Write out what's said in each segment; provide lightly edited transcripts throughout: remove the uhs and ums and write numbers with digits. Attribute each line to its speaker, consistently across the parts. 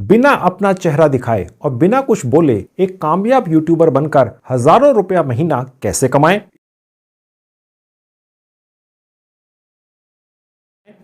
Speaker 1: बिना अपना चेहरा दिखाए और बिना कुछ बोले एक कामयाब यूट्यूबर बनकर हजारों रुपया महीना कैसे कमाएं।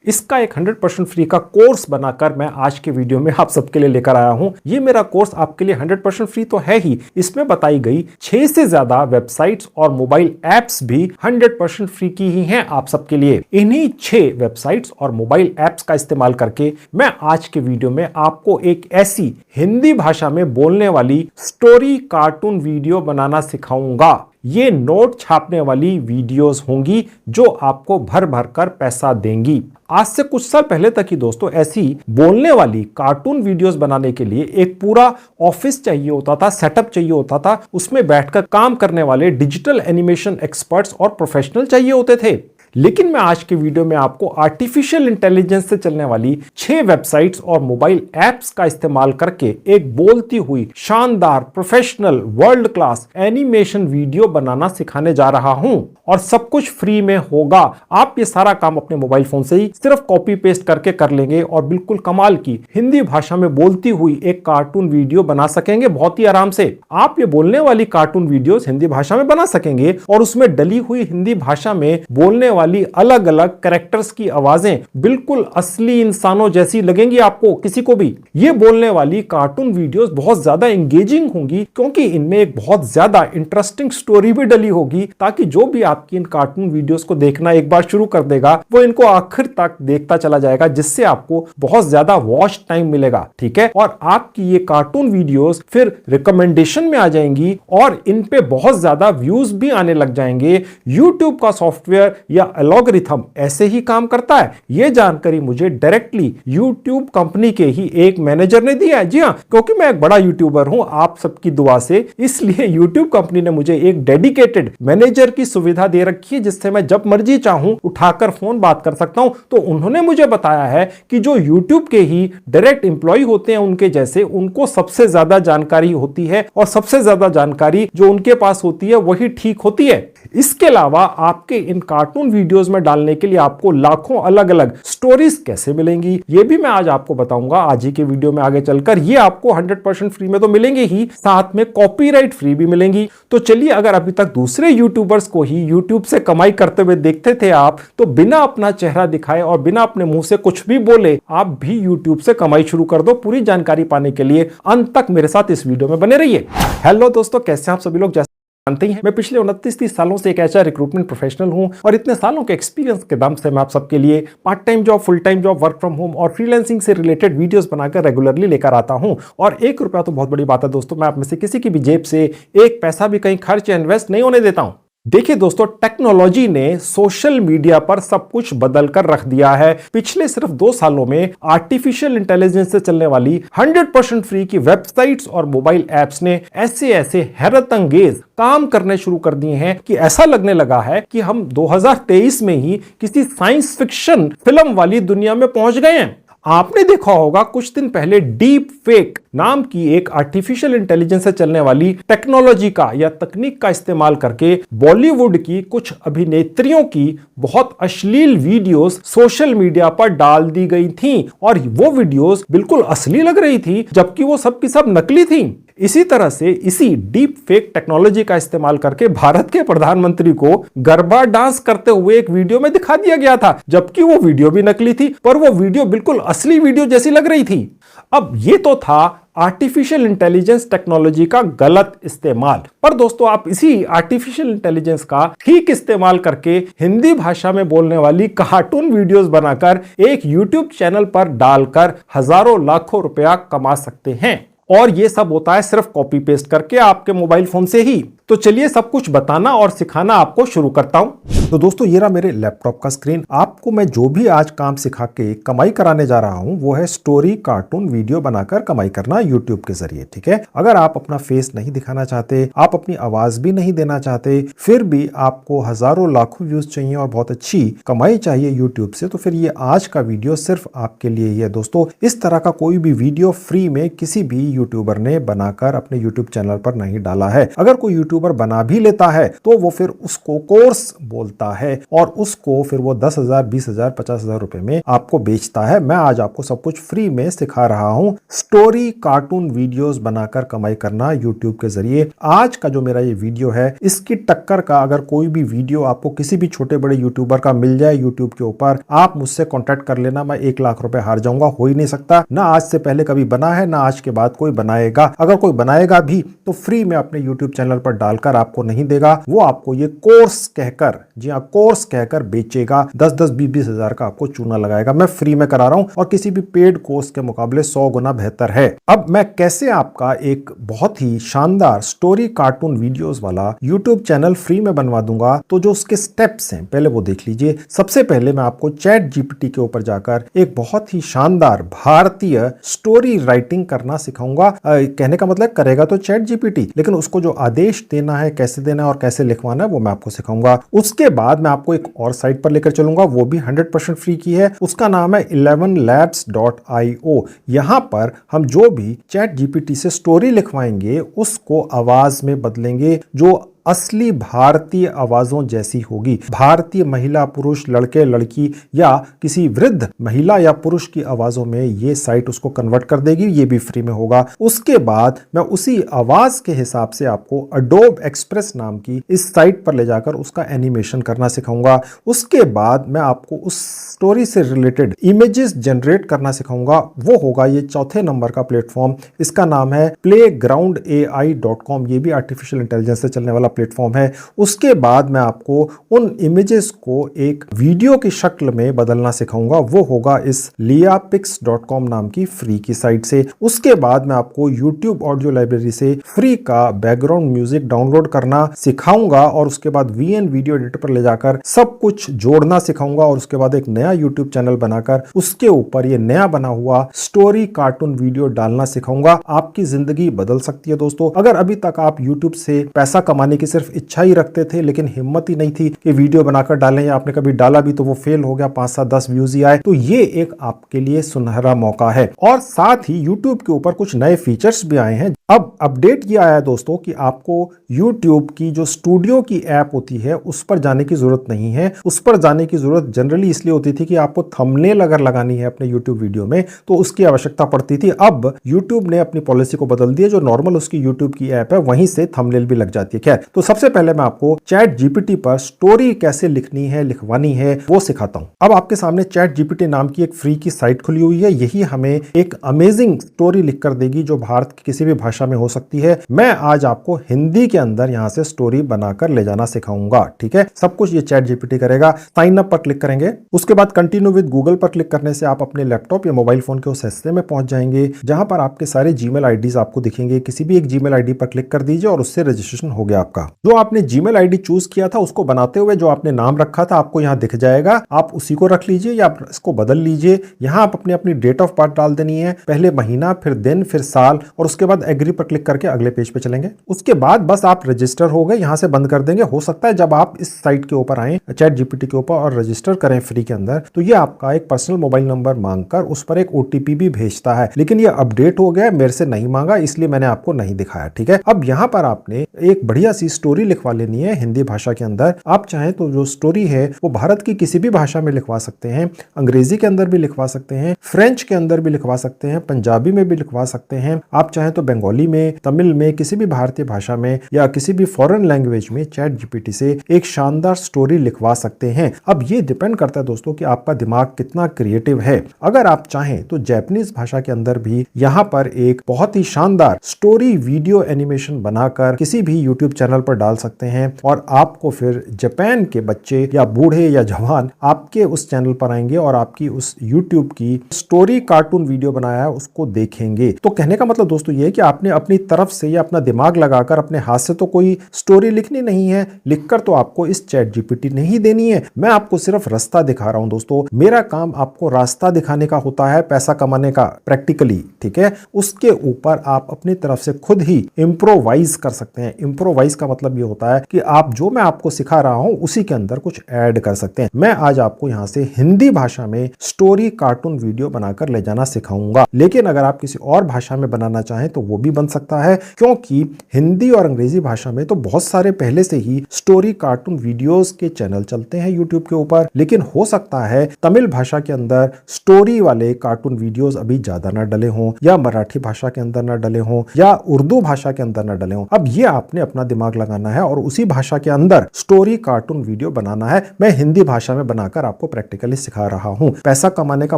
Speaker 1: इसका एक 100% फ्री का कोर्स बनाकर मैं आज के वीडियो में आप सबके लिए लेकर आया हूं। ये मेरा कोर्स आपके लिए 100% फ्री तो है ही, इसमें बताई गई 6 से ज्यादा वेबसाइट्स और मोबाइल एप्स भी 100% फ्री की ही हैं आप सबके लिए। इन्हीं 6 वेबसाइट्स और मोबाइल एप्स का इस्तेमाल करके मैं आज के वीडियो में आपको एक ऐसी हिंदी भाषा में बोलने वाली स्टोरी कार्टून वीडियो बनाना सिखाऊंगा। ये नोट छापने वाली वीडियोस होंगी जो आपको भर भर कर पैसा देंगी। आज से कुछ साल पहले तक ही दोस्तों ऐसी बोलने वाली कार्टून वीडियोस बनाने के लिए एक पूरा ऑफिस चाहिए होता था, सेटअप चाहिए होता था, उसमें बैठकर काम करने वाले डिजिटल एनिमेशन एक्सपर्ट्स और प्रोफेशनल चाहिए होते थे। लेकिन मैं आज के वीडियो में आपको आर्टिफिशियल इंटेलिजेंस से चलने वाली 6 वेबसाइट्स और मोबाइल एप्स का इस्तेमाल करके एक बोलती हुई शानदार professional world class animation video बनाना सिखाने जा रहा हूं और सब कुछ फ्री में होगा। आप ये सारा काम अपने मोबाइल फोन से ही सिर्फ कॉपी पेस्ट करके कर लेंगे और बिल्कुल कमाल की हिंदी भाषा में बोलती हुई एक कार्टून वीडियो बना सकेंगे बहुत ही आराम से। आप ये बोलने वाली कार्टून वीडियोस हिंदी भाषा में बना सकेंगे और उसमें डली हुई हिंदी भाषा में बोलने वाली अलग अलग कैरेक्टर्स की आवाजें बिल्कुल असली इंसानों जैसी लगेंगी आपको किसी को भी। ये बोलने वाली कार्टून वीडियोस बहुत ज्यादा एंगेजिंग होंगी क्योंकि इनमें एक बहुत ज्यादा इंटरेस्टिंग स्टोरी भी डली होगी, ताकि जो भी आपकी इन कार्टून वीडियोस को देखना एक बार शुरू कर देगा वो इनको आखिर तक देखता चला जाएगा, जिससे आपको बहुत ज्यादा वॉच टाइम मिलेगा। ठीक है, और आपकी ये कार्टून वीडियोस फिर रिकमेंडेशन में आ जाएंगी और इन पे बहुत ज्यादा व्यूज भी आने लग जाएंगे। यूट्यूब का सॉफ्टवेयर या एल्गोरिथम ऐसे ही काम करता है। यह जानकारी मुझे डायरेक्टली यूट्यूब कंपनी के ही एक मैनेजर ने दिया है। जी हां, क्योंकि मैं एक बड़ा यूट्यूबर हूं आप सबकी दुआ से, इसलिए यूट्यूब कंपनी ने मुझे एक डेडिकेटेड मैनेजर की सुविधा दे रखी है, जिससे मैं जब मर्जी चाहूं उठाकर फोन बात कर सकता हूं। तो उन्होंने मुझे बताया है कि जो यूट्यूब के ही डायरेक्ट एम्प्लॉय होते हैं उनके जैसे, उनको सबसे ज्यादा जानकारी होती है और सबसे ज्यादा जानकारी जो उनके पास होती है वही ठीक होती है। इसके अलावा आपके इन कार्टून वीडियोस में डालने के लिए आपको लाखों अलग अलग स्टोरीज कैसे मिलेंगी, ये भी मैं आज आपको बताऊंगा आज ही के वीडियो में आगे चलकर। ये आपको 100% फ्री में तो मिलेंगे ही, साथ में कॉपीराइट फ्री भी मिलेंगी। तो चलिए, अगर अभी तक दूसरे यूट्यूबर्स को ही यूट्यूब से कमाई करते हुए देखते थे आप, तो बिना अपना चेहरा दिखाए और बिना अपने मुंह से कुछ भी बोले आप भी यूट्यूब से कमाई शुरू कर दो। पूरी जानकारी पाने के लिए अंत तक मेरे साथ इस वीडियो में बने रहिए। हेलो दोस्तों, कैसे हैं आप सभी लोग। जानते हैं मैं पिछले 29-30 सालों से एक ऐसा रिक्रूटमेंट प्रोफेशनल हूं और इतने सालों के एक्सपीरियंस के दम से मैं आप सबके लिए part time job, full time job, work from home और फ्रीलांसिंग से रिलेटेड वीडियोस बनाकर रेगुलरली लेकर आता हूं। और 1 रुपया तो बहुत बड़ी बात है दोस्तों, मैं आप में से किसी की भी जेब से एक पैसा भी कहीं खर्च या इन्वेस्ट नहीं होने देता हूं। देखिए दोस्तों, टेक्नोलॉजी ने सोशल मीडिया पर सब कुछ बदल कर रख दिया है। पिछले सिर्फ 2 सालों में आर्टिफिशियल इंटेलिजेंस से चलने वाली 100% फ्री की वेबसाइट्स और मोबाइल एप्स ने ऐसे ऐसे हैरत अंगेज काम करने शुरू कर दिए हैं कि ऐसा लगने लगा है कि हम 2023 में ही किसी साइंस फिक्शन फिल्म वाली दुनिया में पहुंच गए हैं। आपने देखा होगा कुछ दिन पहले डीप फेक नाम की एक आर्टिफिशियल इंटेलिजेंस से चलने वाली टेक्नोलॉजी का या तकनीक का इस्तेमाल करके बॉलीवुड की कुछ अभिनेत्रियों की बहुत अश्लील वीडियोस सोशल मीडिया पर डाल दी गई थीं और वो वीडियोस बिल्कुल असली लग रही थी, जबकि वो सब की सब नकली थी। इसी तरह से इसी डीप फेक टेक्नोलॉजी का इस्तेमाल करके भारत के प्रधानमंत्री को गरबा डांस करते हुए एक वीडियो में दिखा दिया गया था, जबकि वो वीडियो भी नकली थी, पर वो वीडियो बिल्कुल असली वीडियो जैसी लग रही थी। अब ये तो था आर्टिफिशियल इंटेलिजेंस टेक्नोलॉजी का गलत इस्तेमाल, पर दोस्तों आप इसी आर्टिफिशियल इंटेलिजेंस का ठीक इस्तेमाल करके हिंदी भाषा में बोलने वाली कार्टून वीडियोस बनाकर एक यूट्यूब चैनल पर डालकर हजारों लाखों रुपया कमा सकते हैं। और ये सब होता है सिर्फ कॉपी पेस्ट करके आपके मोबाइल फोन से ही। तो चलिए सब कुछ बताना और सिखाना आपको शुरू करता हूं। तो दोस्तों ये रहा मेरे लैपटॉप का स्क्रीन। आपको मैं जो भी आज काम सिखा के कमाई कराने जा रहा हूं वो है स्टोरी कार्टून वीडियो बनाकर कमाई करना यूट्यूब के जरिए। ठीक है, अगर आप अपना फेस नहीं दिखाना चाहते, आप अपनी आवाज भी नहीं देना चाहते, फिर भी आपको हजारों लाखों व्यूज चाहिए और बहुत अच्छी कमाई चाहिए यूट्यूब से, तो फिर ये आज का वीडियो सिर्फ आपके लिए ही है दोस्तों। इस तरह का कोई भी वीडियो फ्री में किसी भी यूट्यूबर ने बनाकर अपने यूट्यूब चैनल पर नहीं डाला है। अगर कोई यूट्यूबर बना भी लेता है तो वो फिर उसको कोर्स बोलता है और उसको फिर वो 10,000, 20,000, 50,000 रुपए में आपको बेचता है। मैं आज आपको सब कुछ फ्री में सिखा रहा हूं, स्टोरी कार्टून वीडियोस बनाकर कमाई करना यूट्यूब के जरिए। आज का जो मेरा ये वीडियो है, इसकी टक्कर का अगर कोई भी वीडियो आपको किसी भी छोटे बड़े यूट्यूबर का मिल जाए यूट्यूब के ऊपर, आप मुझसे कॉन्टैक्ट कर लेना। मैं 1 लाख रुपए हार जाऊंगा, हो ही नहीं सकता। ना आज से पहले कभी बना है, ना आज के बाद कोई बनाएगा। अगर कोई बनाएगा भी तो फ्री में अपने यूट्यूब चैनल पर डालकर आपको नहीं देगा, वो आपको ये कोर्स कहकर, जी हाँ कोर्स कहकर बेचेगा। 10-10, 20-20 हजार का आपको चूना लगाएगा। मैं फ्री में करा रहा हूं और किसी भी पेड कोर्स के मुकाबले 100 गुना बेहतर है। अब मैं कैसे आपका एक बहुत ही शानदार स्टोरी कार्टून वीडियोस वाला यूट्यूब चैनल फ्री में बनवा दूंगा, तो जो उसके स्टेप्स हैं पहले वो देख लीजिए। सबसे पहले मैं आपको चैट जीपीटी के ऊपर जाकर एक बहुत ही शानदार भारतीय स्टोरी राइटिंग करना सिखाऊंगा। कहने का मतलब करेगा तो चैट जीपीटी, लेकिन उसको जो आदेश देना है, कैसे देना है और कैसे लिखवाना है वो मैं आपको सिखाऊंगा। उसके बाद मैं आपको एक और साइट पर लेकर चलूंगा, वो भी 100% फ्री की है। उसका नाम है 11labs.io। यहां पर हम जो भी चैट जीपीटी से स्टोरी लिखवाएंगे उसको आवाज में बदलेंगे जो असली भारतीय आवाजों जैसी होगी। भारतीय महिला, पुरुष, लड़के, लड़की या किसी वृद्ध महिला या पुरुष की आवाजों में ये साइट उसको कन्वर्ट कर देगी। ये भी फ्री में होगा। उसके बाद मैं उसी आवाज के हिसाब से आपको Adobe Express नाम की इस साइट पर ले जाकर उसका एनिमेशन करना सिखाऊंगा। उसके बाद मैं आपको उस स्टोरी से रिलेटेड इमेजेस जनरेट करना सिखाऊंगा। वो होगा ये चौथे नंबर का प्लेटफॉर्म। इसका नाम है playgroundai.com। ये भी आर्टिफिशियल इंटेलिजेंस से चलने वाला प्लेटफॉर्म है। उसके बाद मैं आपको उन इमेजेस को एक वीडियो की शक्ल में बदलना सिखाऊंगा। वो होगा इस liapix.com नाम की फ्री की साइट से। उसके बाद मैं आपको YouTube ऑडियो लाइब्रेरी से फ्री का बैकग्राउंड म्यूजिक डाउनलोड करना सिखाऊंगा और उसके बाद VN वीडियो एडिटर पर ले जाकर सब कुछ जोड़ना सिखाऊंगा और उसके बाद एक नया YouTube चैनल बनाकर उसके ऊपर ये नया बना हुआ स्टोरी कार्टून वीडियो डालना सिखाऊंगा। आपकी जिंदगी बदल सकती है दोस्तों। अगर अभी तक आप YouTube से पैसा कमाने की सिर्फ इच्छा ही रखते थे लेकिन हिम्मत ही नहीं थी कि वीडियो बनाकर डालें, या आपने कभी डाला भी तो वो फेल हो गया, 5, 7, 10 व्यूज ही आए, तो ये एक आपके लिए सुनहरा मौका है। और साथ ही YouTube के ऊपर कुछ नए फीचर्स भी आए हैं। अब अपडेट ये आया है दोस्तों कि आपको YouTube की जो स्टूडियो की ऐप होती है उस पर जाने की जरूरत नहीं है। उस पर जाने की जरूरत जनरली इसलिए होती थी कि आपको थंबनेल अगर लगानी है अपने YouTube वीडियो में तो उसकी आवश्यकता पड़ती थी। अब YouTube ने अपनी पॉलिसी को बदल दिया, जो नॉर्मल उसकी YouTube की ऐप है वहीं से थंबनेल भी लग जाती है। खैर, तो सबसे पहले मैं आपको चैट जीपीटी पर स्टोरी कैसे लिखनी है, लिखवानी है वो सिखाता हूं। अब आपके सामने चैट जीपीटी नाम की एक फ्री की साइट खुली हुई है। यही हमें एक अमेजिंग स्टोरी लिखकर देगी जो भारत की किसी भी भाषा में हो सकती है। मैं आज आपको हिंदी के अंदर यहां से स्टोरी बनाकर ले जाना सिखाऊंगा। ठीक है, सब कुछ ये चैट जीपीटी करेगा। साइन अप पर क्लिक करेंगे, उसके बाद कंटिन्यू विद गूगल पर क्लिक करने से आप अपने लैपटॉप या मोबाइल फोन के उस हिस्से में पहुंच जाएंगे जहां पर आपके सारे जीमेल आईडीज आपको दिखेंगे। किसी भी एक जीमेल आईडी पर क्लिक कर दीजिए और उससे रजिस्ट्रेशन हो गया आपका। जो आपने जीमेल आईडी चूज किया था उसको बनाते हुए जो आपने नाम रखा था आपको यहां दिख जाएगा। आप उसी को रख लीजिए या इसको बदल लीजिए। यहां आप अपनी डेट ऑफ बर्थ डाल देनी है, पहले महीना, फिर दिन, फिर साल, और उसके बाद एग्री पर क्लिक करके अगले पेज पे चलेंगे। उसके बाद बस आप रजिस्टर हो गए, यहां से बंद कर देंगे। हो सकता है जब आप इस साइट के ऊपर आए चैट जीपीटी के ऊपर और रजिस्टर करें फ्री के अंदर तो ये आपका एक पर्सनल मोबाइल नंबर मांगकर उस पर एक ओटीपी भी भेजता है, लेकिन ये अपडेट हो गया, मेरे से नहीं मांगा, इसलिए मैंने आपको नहीं दिखाया। ठीक है, अब यहां पर आपने एक बढ़िया सी स्टोरी लिखवा लेनी है हिंदी भाषा के अंदर। आप चाहें तो जो स्टोरी है वो भारत की किसी भी भाषा में लिखवा सकते हैं, अंग्रेजी के अंदर भी लिखवा सकते हैं, फ्रेंच के अंदर भी लिखवा सकते हैं, पंजाबी में भी लिखवा सकते हैं। आप चाहें तो बंगाली में, तमिल में, किसी भी भारतीय भाषा में या किसी भी फॉरेन लैंग्वेज में चैट जीपीटी से एक शानदार स्टोरी लिखवा सकते हैं। अब ये डिपेंड करता है दोस्तों कि आपका दिमाग कितना क्रिएटिव है। अगर आप चाहें तो जापानीज भाषा के अंदर भी यहां पर एक बहुत ही शानदार स्टोरी वीडियो एनिमेशन बनाकर किसी भी यूट्यूब चैनल पर डाल सकते हैं और आपको फिर जापान के बच्चे या बूढ़े या जवान आपके उस चैनल पर आएंगे और आपकी उस यूट्यूब की स्टोरी कार्टून वीडियो बनाया है उसको देखेंगे। तो कहने का मतलब दोस्तों ये है कि आपने अपनी तरफ से या अपना दिमाग लगाकर अपने हाथ से तो कोई स्टोरी लिखनी नहीं है, लिखकर तो आपको इस चैट जीपीटी नहीं देनी है। मैं आपको सिर्फ रास्ता दिखा रहा हूं दोस्तों। मेरा काम आपको रास्ता दिखाने का होता है, पैसा कमाने का प्रैक्टिकली। ठीक है, उसके ऊपर आप अपनी तरफ से खुद ही इंप्रोवाइज कर सकते हैं। इंप्रोवाइज इसका मतलब ये होता है कि आप जो मैं आपको सिखा रहा हूं उसी के अंदर कुछ ऐड कर सकते हैं। मैं आज आपको यहां से हिंदी भाषा में स्टोरी कार्टून वीडियो बनाकर ले जाना सिखाऊंगा, लेकिन अगर आप किसी और भाषा में बनाना चाहें तो वो भी बन सकता है, क्योंकि हिंदी और अंग्रेजी भाषा में तो बहुत सारे पहले से ही स्टोरी कार्टून वीडियोस के चैनल चलते हैं यूट्यूब के ऊपर, लेकिन हो सकता है तमिल भाषा के अंदर स्टोरी वाले कार्टून वीडियोस अभी ज्यादा ना डले हों, या मराठी भाषा के अंदर ना डले हों, या उर्दू भाषा के अंदर ना डले हों। अब ये आपने अपना दिमाग लगाना है और उसी भाषा के अंदर स्टोरी कार्टून वीडियो बनाना है। मैं हिंदी भाषा में बनाकर आपको प्रैक्टिकली सिखा रहा हूं। पैसा कमाने का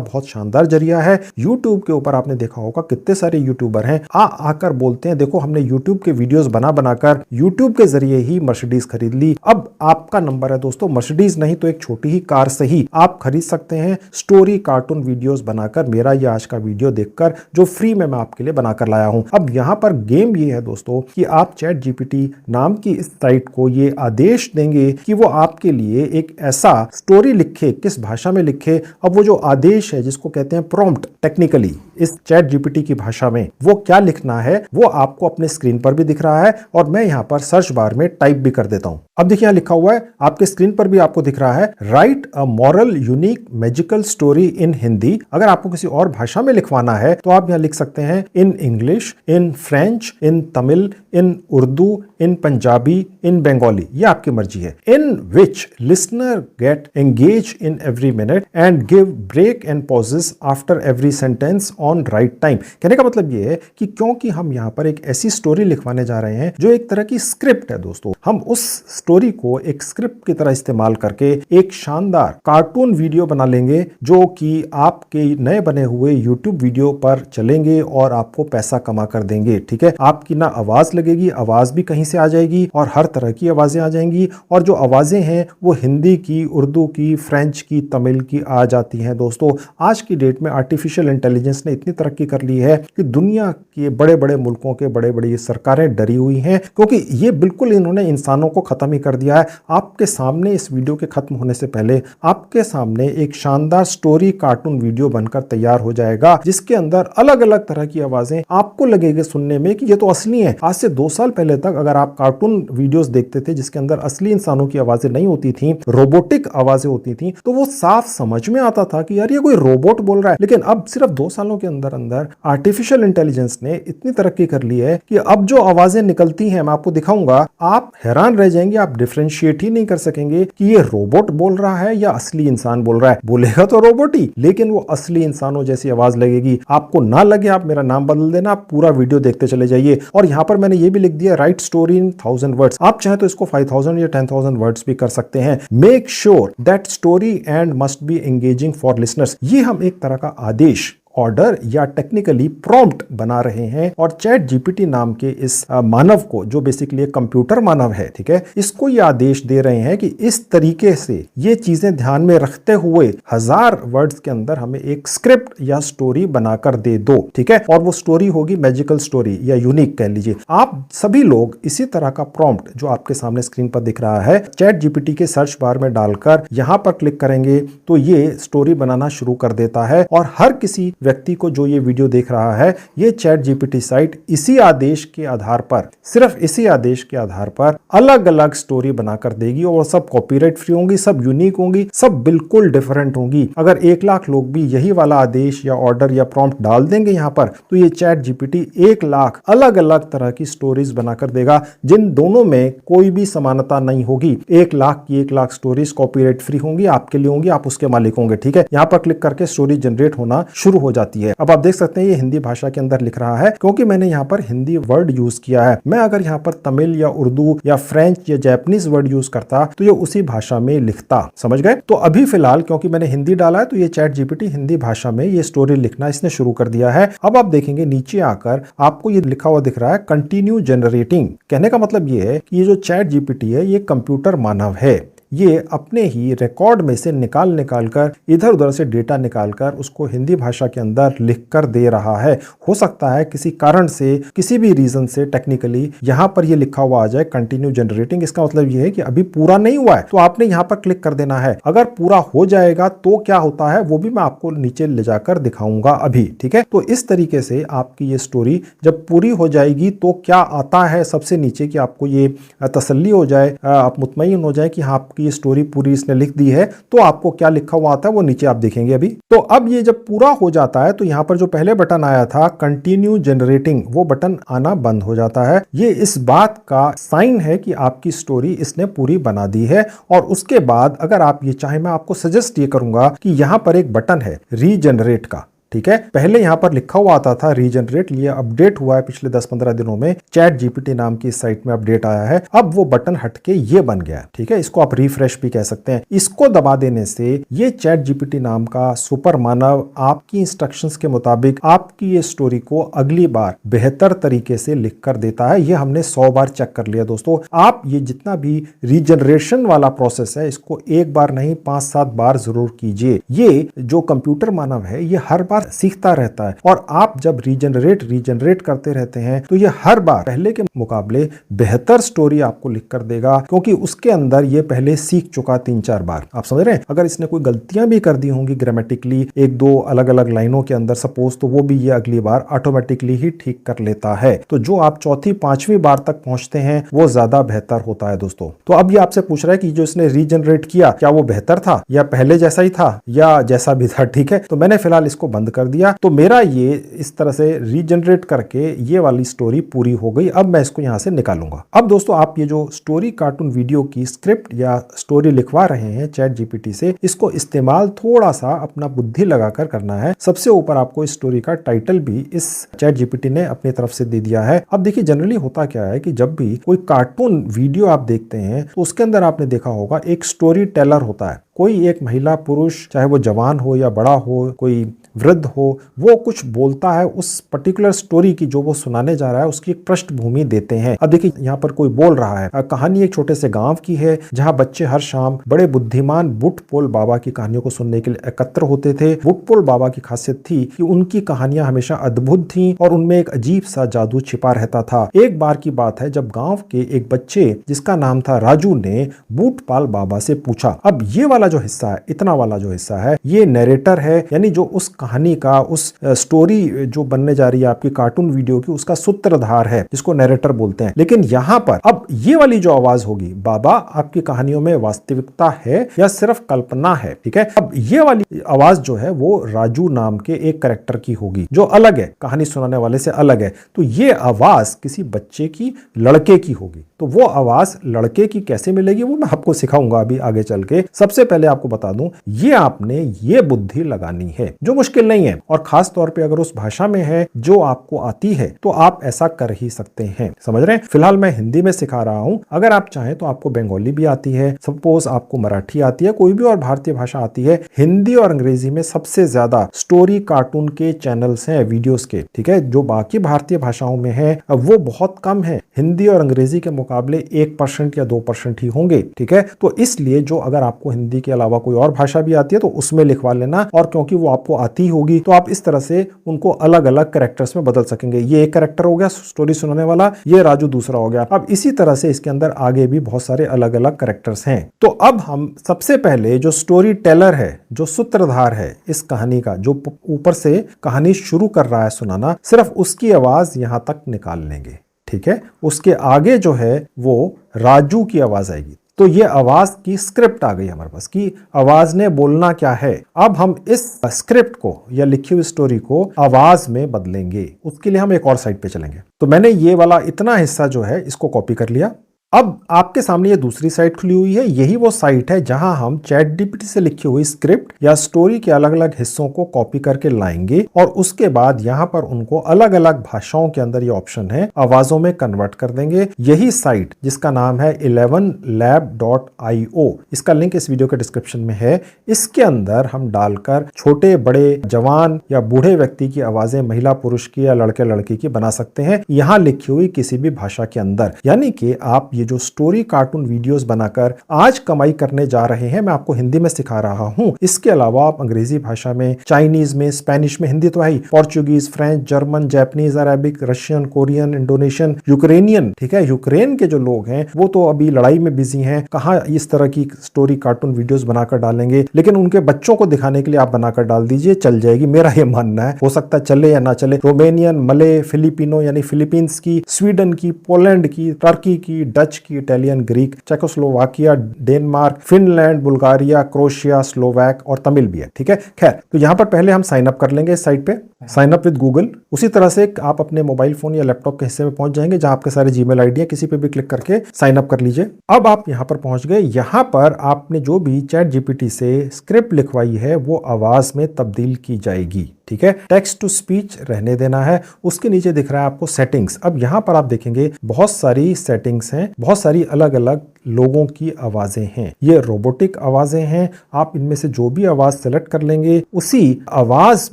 Speaker 1: बहुत शानदार जरिया है। यूट्यूब के ऊपर आपने देखा होगा कितने सारे यूट्यूबर हैं आकर बोलते हैं देखो हमने यूट्यूब के वीडियोस बनाकर यूट्यूब के जरिए ही मर्सिडीज खरीद ली। अब आपका नंबर है दोस्तों, मर्सिडीज नहीं तो एक छोटी ही कार से ही आप खरीद सकते हैं स्टोरी कार्टून वीडियोस बनाकर, मेरा ये आज का वीडियो देखकर जो फ्री में मैं आपके लिए बनाकर लाया हूं। अब यहां पर गेम ये है दोस्तों कि आप चैट जीपीटी नाम की इस साइट को ये आदेश देंगे कि वो आपके लिए एक ऐसा स्टोरी लिखे, किस भाषा में लिखे। अब वो जो आदेश है जिसको कहते हैं प्रॉम्प्ट टेक्निकली इस चैट जीपीटी की भाषा में, वो क्या लिखना है वो आपको अपने स्क्रीन पर भी दिख रहा है और मैं यहां पर सर्च बार में टाइप भी कर देता हूं। अब देखिए यहां लिखा हुआ है, आपके स्क्रीन पर भी आपको दिख रहा है, right a moral unique magical story in Hindi. अगर आपको किसी और भाषा में लिखवाना है तो आप यहां लिख सकते हैं in English, in French, in Tamil, in Urdu, in Punjabi, in Bengali, ये आपकी मर्जी है। In which listener get engage in every minute and give break and pauses after every sentence on right time. कहने का मतलब ये है कि क्योंकि हम यहां पर एक ऐसी स्टोरी लिखवाने जा रहे हैं जो एक तरह की स्क्रिप्ट है दोस्तों, हम उस स्टोरी को एक स्क्रिप्ट की तरह इस्तेमाल करके एक शानदार कार्टून वीडियो बना लेंगे जो कि आपके नए बने हुए यूट्यूब वीडियो पर चलेंगे और आपको पैसा कमा कर देंगे। ठीक है, आपकी ना आवाज लगेगी, आवाज भी कहीं से आ जाएगी और हर तरह की आवाजें आ जाएंगी, और जो आवाजें हैं वो हिंदी की, उर्दू की, फ्रेंच की, तमिल की आ जाती हैं। दोस्तों आज की डेट में आर्टिफिशियल इंटेलिजेंस ने इतनी तरक्की कर ली है कि दुनिया के बड़े बड़े मुल्कों के बड़े बड़ी सरकारें डरी हुई हैं, क्योंकि ये बिल्कुल इन्होंने इंसानों को खत्म ही कर दिया है। आपके सामने इस वीडियो के खत्म होने से पहले आपके सामने एक शानदार स्टोरी कार्टून वीडियो बनकर तैयार हो जाएगा, जिसके अंदर अलग अलग तरह की आवाजें आपको लगेगी सुनने में कि ये तो असली है। आज से 2 साल पहले तक अगर आप कार्टून वीडियोस देखते थे जिसके अंदर असली इंसानों की आवाजें नहीं होती थी, रोबोटिक आवाजें होती थी, तो वो साफ समझ में आता था कि यार ये कोई रोबोट बोल रहा है। लेकिन अब सिर्फ 2 सालों के अंदर अंदर आर्टिफिशियल इंटेलिजेंस ने इतनी तरक्की कर ली है कि अब जो आवाजें निकलती हैं मैं आपको दिखाऊंगा, आप हैरान रह जाएंगे, आप डिफरेंशिएट ही नहीं कर सकेंगे कि ये रोबोट बोल रहा है या असली इंसान बोल रहा है। बोलेगा तो रोबोट ही, लेकिन वो असली इंसानों जैसी आवाज लगेगी। आपको ना लगे आप मेरा नाम बदल देना, आप पूरा वीडियो देखते चले जाइए। और यहां पर मैंने ये भी लिख दिया, राइट स्टोरी इन 1000 वर्ड्स। आप चाहे तो इसको 5000 या 10,000 वर्ड्स भी कर सकते हैं। Make sure that story and must be engaging for listeners. ये हम एक तरह का आदेश, ऑर्डर या टेक्निकली प्रॉम्प्ट बना रहे हैं, और चैट जीपीटी नाम के इस मानव को, जो बेसिकली एक कंप्यूटर मानव है, ठीक है, इसको ये आदेश दे रहे हैं कि इस तरीके से ये चीजें ध्यान में रखते हुए 1000 वर्ड्स के अंदर हमें एक स्क्रिप्ट या स्टोरी बनाकर दे दो। ठीक है, और वो स्टोरी होगी मैजिकल स्टोरी या यूनिक कह लीजिए। आप सभी लोग इसी तरह का प्रॉम्प्ट जो आपके सामने स्क्रीन पर दिख रहा है, चैट जीपीटी के सर्च बार में डालकर यहां पर क्लिक करेंगे तो ये स्टोरी बनाना शुरू कर देता है। और हर किसी व्यक्ति को जो ये वीडियो देख रहा है, ये चैट जीपीटी साइट इसी आदेश के आधार पर, सिर्फ इसी आदेश के आधार पर अलग अलग स्टोरी बनाकर देगी, और सब कॉपीराइट फ्री होंगी, सब यूनिक होंगी, सब बिल्कुल डिफरेंट होंगी। अगर 1 लाख लोग भी यही वाला आदेश या ऑर्डर या प्रॉम्प्ट डाल देंगे यहां पर, तो ये चैट जीपीटी 1 लाख अलग अलग तरह की स्टोरीज बनाकर देगा, जिन दोनों में कोई भी समानता नहीं होगी। 1 लाख की 1 लाख स्टोरीज कॉपीराइट फ्री होंगी, आपके लिए होंगी, आप उसके मालिक होंगे। ठीक है, यहां पर क्लिक करके स्टोरी जनरेट होना शुरू हो जाती है। अब आप देख सकते हैं ये हिंदी भाषा के अंदर लिख रहा है, क्योंकि मैंने यहां पर हिंदी वर्ड यूज किया है। मैं अगर यहां पर तमिल या उर्दू या फ्रेंच या जापानीज वर्ड यूज करता तो ये उसी भाषा में लिखता। समझ गए? तो अभी फिलहाल क्योंकि मैंने हिंदी डाला है, तो ये चैट जीपीटी हिंदी भाषा में ये स्टोरी लिखना इसने शुरू कर दिया है। अब आप देखेंगे नीचे आकर आपको ये लिखा हुआ दिख रहा है, कंटिन्यू जनरेटिंग। कहने का मतलब ये है कि ये जो चैट जीपीटी है ये कंप्यूटर मानव है, ये अपने ही रिकॉर्ड में से निकाल कर इधर उधर से डेटा निकालकर उसको हिंदी भाषा के अंदर लिख कर दे रहा है। हो सकता है किसी कारण से, किसी भी रीजन से टेक्निकली यहां पर ये लिखा हुआ आ जाए कंटिन्यू जनरेटिंग। इसका मतलब ये है कि अभी पूरा नहीं हुआ है, तो आपने यहां पर क्लिक कर देना है। अगर पूरा हो जाएगा तो क्या होता है वो भी मैं आपको नीचे ले जाकर दिखाऊंगा अभी, ठीक है। तो इस तरीके से आपकी ये स्टोरी जब पूरी हो जाएगी तो क्या आता है सबसे नीचे, कि आपको ये तसल्ली हो जाए, आप मुतमईन हो जाए कि हाँ आपकी ये स्टोरी पूरी इसने लिख दी है, तो आपको क्या लिखा हुआ आता है वो नीचे आप देखेंगे अभी। तो अब ये जब पूरा हो जाता है तो यहां पर जो पहले बटन आया था कंटिन्यू जनरेटिंग, वो बटन आना बंद हो जाता है। ये इस बात का साइन है कि आपकी स्टोरी इसने पूरी बना दी है। और उसके बाद अगर आप ये चाहें, मैं आपको सजेस्ट ये करूंगा कि यहां पर एक बटन है रीजनरेट का, ठीक है। पहले यहां पर लिखा हुआ आता था रीजनरेट, ये अपडेट हुआ है पिछले 10-15 दिनों में, चैट जीपीटी नाम की साइट में अपडेट आया है। अब वो बटन हटके ये बन गया है, ठीक है। इसको आप रिफ्रेश भी कह सकते हैं। इसको दबा देने से ये चैट जीपीटी नाम का सुपर मानव आपकी इंस्ट्रक्शंस के मुताबिक आपकी ये स्टोरी को अगली बार बेहतर तरीके से लिख कर देता है। ये हमने 100 बार चेक कर लिया दोस्तों। आप ये जितना भी रीजनरेशन वाला प्रोसेस है इसको एक बार नहीं 5-7 बार जरूर कीजिए। ये जो कंप्यूटर मानव है ये हर बार सीखता रहता है, और आप जब रीजनरेट करते रहते हैं तो ये हर बार पहले के मुकाबले बेहतर स्टोरी आपको लिख कर देगा, क्योंकि उसके अंदर ये पहले सीख चुका 3-4 बार। आप समझ रहे हैं। अगर इसने कोई गलतियां भी कर दी होंगी ग्रामेटिकली 1-2 अलग अलग लाइनों के अंदर सपोज, तो वो भी ये अगली बार ऑटोमेटिकली ही ठीक कर लेता है। तो जो आप 4th-5वीं बार तक पहुंचते हैं वो ज्यादा बेहतर होता है दोस्तों। तो अब ये आपसे पूछ रहा है कि जो इसने रीजनरेट किया क्या वो बेहतर था या पहले जैसा ही था या जैसा भी था, ठीक है। तो मैंने फिलहाल इसको बंद कर दिया। तो मेरा ये इस तरह से रीजनरेट करके ये वाली स्टोरी पूरी हो गई। अब मैं इसको यहां से निकालूंगा। अब दोस्तों आप ये जो स्टोरी कार्टून वीडियो की स्क्रिप्ट या स्टोरी लिखवा रहे हैं चैट जीपीटी से, इसको इस्तेमाल थोड़ा सा अपना बुद्धि लगाकर करना है। सबसे ऊपर आपको इस स्टोरी का टाइटल भी इस चैट जीपीटी ने अपनी तरफ से दे दिया है। अब देखिए जनरली होता क्या है कि जब भी कोई कार्टून वीडियो आप देखते हैं तो उसके अंदर आपने देखा होगा एक स्टोरी टेलर होता है। कोई एक महिला पुरुष, चाहे वो जवान हो या बड़ा हो, कोई वृद्ध हो, वो कुछ बोलता है उस पर्टिकुलर स्टोरी की जो वो सुनाने जा रहा है उसकी एक पृष्ठभूमि देते हैं। अब देखिए यहाँ पर कोई बोल रहा है, कहानी एक छोटे से गांव की है जहाँ बच्चे हर शाम बड़े बुद्धिमान बुटपोल बाबा की कहानियों को सुनने के लिए एकत्र होते थे। बुटपोल बाबा की खासियत थी कि उनकी कहानियां हमेशा अद्भुत थीं और उनमें एक अजीब सा जादू छिपा रहता था। एक बार की बात है जब गांव के एक बच्चे जिसका नाम था राजू ने बूटपाल बाबा से पूछा। अब ये वाला जो हिस्सा है, इतना वाला जो हिस्सा है, ये नरेटर है, यानी जो उस कहानी का, उस स्टोरी जो बनने जा रही है आपकी कार्टून वीडियो की, उसका सूत्रधार है, जिसको नरेटर बोलते हैं। लेकिन यहां पर अब ये वाली जो आवाज होगी, बाबा आपकी कहानियों में वास्तविकता है या सिर्फ कल्पना है, ठीक है। अब ये वाली आवाज जो है वो राजू नाम के एक कैरेक्टर की होगी जो अलग है, कहानी सुनाने वाले से अलग है। तो ये आवाज किसी बच्चे की, लड़के की होगी। तो वो आवाज लड़के की कैसे मिलेगी वो मैं आपको सिखाऊंगा अभी आगे चल के। सबसे पहले आपको बता दूं, ये आपने ये बुद्धि लगानी है जो मुश्किल नहीं है, और खास तौर पे अगर उस भाषा में है जो आपको आती है तो आप ऐसा कर ही सकते हैं। समझ रहे हैं। फिलहाल मैं हिंदी में सिखा रहा हूं, अगर आप चाहें तो आपको बंगाली भी आती है, सपोज आपको मराठी आती है, कोई भी और भारतीय भाषा आती है। हिंदी और अंग्रेजी में सबसे ज्यादा स्टोरी कार्टून के चैनल्स हैं वीडियोस के, ठीक है। जो बाकी भारतीय भाषाओं में है वो बहुत कम है, हिंदी और अंग्रेजी के मुकाबले 1% या 2% ही होंगे, ठीक है। तो इसलिए जो अगर आपको हिंदी के अलावा कोई और भाषा भी आती है तो उसमें लिखवा लेना, और क्योंकि वो आपको आती होगी तो आप इस तरह से उनको अलग अलग कैरेक्टर्स में बदल सकेंगे। ये एक कैरेक्टर हो गया स्टोरी सुनाने वाला, ये राजू दूसरा हो गया। अब इसी तरह से इसके अंदर आगे भी बहुत सारे अलग अलग कैरेक्टर्स हैं। तो अब हम सबसे पहले जो स्टोरी टेलर है, जो सूत्रधार है इस कहानी का, जो ऊपर से कहानी शुरू कर रहा है सुनाना, सिर्फ उसकी आवाज यहां तक निकाल लेंगे, ठीक है। उसके आगे जो है वो राजू की आवाज आएगी। तो ये आवाज की स्क्रिप्ट आ गई हमारे पास कि आवाज ने बोलना क्या है। अब हम इस स्क्रिप्ट को या लिखी हुई स्टोरी को आवाज में बदलेंगे। उसके लिए हम एक और साइट पे चलेंगे। तो मैंने ये वाला इतना हिस्सा जो है इसको कॉपी कर लिया। अब आपके सामने ये दूसरी साइट खुली हुई है। यही वो साइट है जहां हम चैट जीपीटी से लिखी हुई स्क्रिप्ट या स्टोरी के अलग अलग हिस्सों को कॉपी करके लाएंगे और उसके बाद यहां पर उनको अलग अलग भाषाओं के अंदर ये ऑप्शन है आवाजों में कन्वर्ट कर देंगे। यही साइट जिसका नाम है 11lab.io, इसका लिंक इस वीडियो के डिस्क्रिप्शन में है। इसके अंदर हम डालकर छोटे बड़े जवान या बूढ़े व्यक्ति की आवाजें महिला पुरुष की या लड़के लड़की की बना सकते हैं, यहां लिखी हुई किसी भी भाषा के अंदर। यानी कि आप ये जो स्टोरी कार्टून वीडियोस बनाकर आज कमाई करने जा रहे हैं, मैं आपको हिंदी में सिखा रहा हूं। इसके अलावा आप अंग्रेजी भाषा में, चाइनीज में, स्पेनिश में, हिंदी तो है ही, Portuguese, French, German, Japanese, Arabic, Russian, Korean, Indonesian, Ukrainian, ठीक है, यूक्रेन के जो लोग हैं वो तो अभी लड़ाई में बिजी हैं, कहाँ इस तरह की स्टोरी कार्टून वीडियोस बनाकर डालेंगे, लेकिन उनके बच्चों को दिखाने के लिए आप बनाकर डाल दीजिए, चल जाएगी, मेरा ये मानना है। हो सकता है चले या ना चले। रोमेनियन, मले, फिलिपिनो यानी फिलीपींस की, स्वीडन की, पोलैंड की, टर्की की, डच की, Italian, Greek, Czechoslovakia, Denmark, Finland, Bulgaria, Croatia, Slovak और तमिल भी है, ठीक है। खैर, तो यहां पर पहले हम साइन अप कर लेंगे इस साइट पे, साइन अप विद गूगल। उसी तरह से आप अपने मोबाइल फोन या लैपटॉप के हिस्से में पहुंच जाएंगे जहां आपके सारे जीमेल आईडी है, किसी पे भी क्लिक करके साइन अप कर लीजिए। अब आप यहां पर पहुंच गए। यहां पर आपने जो भी चैट जीपीटी से स्क्रिप्ट लिखवाई है वो आवाज में तब्दील की जाएगी, ठीक है। टेक्स्ट टू स्पीच रहने देना है। उसके नीचे दिख रहा है आपको सेटिंग्स। अब यहां पर आप देखेंगे बहुत सारी सेटिंग्स हैं, बहुत सारी अलग अलग लोगों की आवाजें हैं, ये रोबोटिक आवाजें हैं। आप इनमें से जो भी आवाज सेलेक्ट कर लेंगे उसी आवाज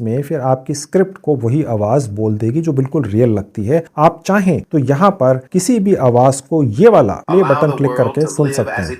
Speaker 1: में फिर आपकी स्क्रिप्ट को वही आवाज बोल देगी जो बिल्कुल रियल लगती है। आप चाहें तो यहां पर किसी भी आवाज को ये वाला प्ले बटन क्लिक करके सुन सकते हैं।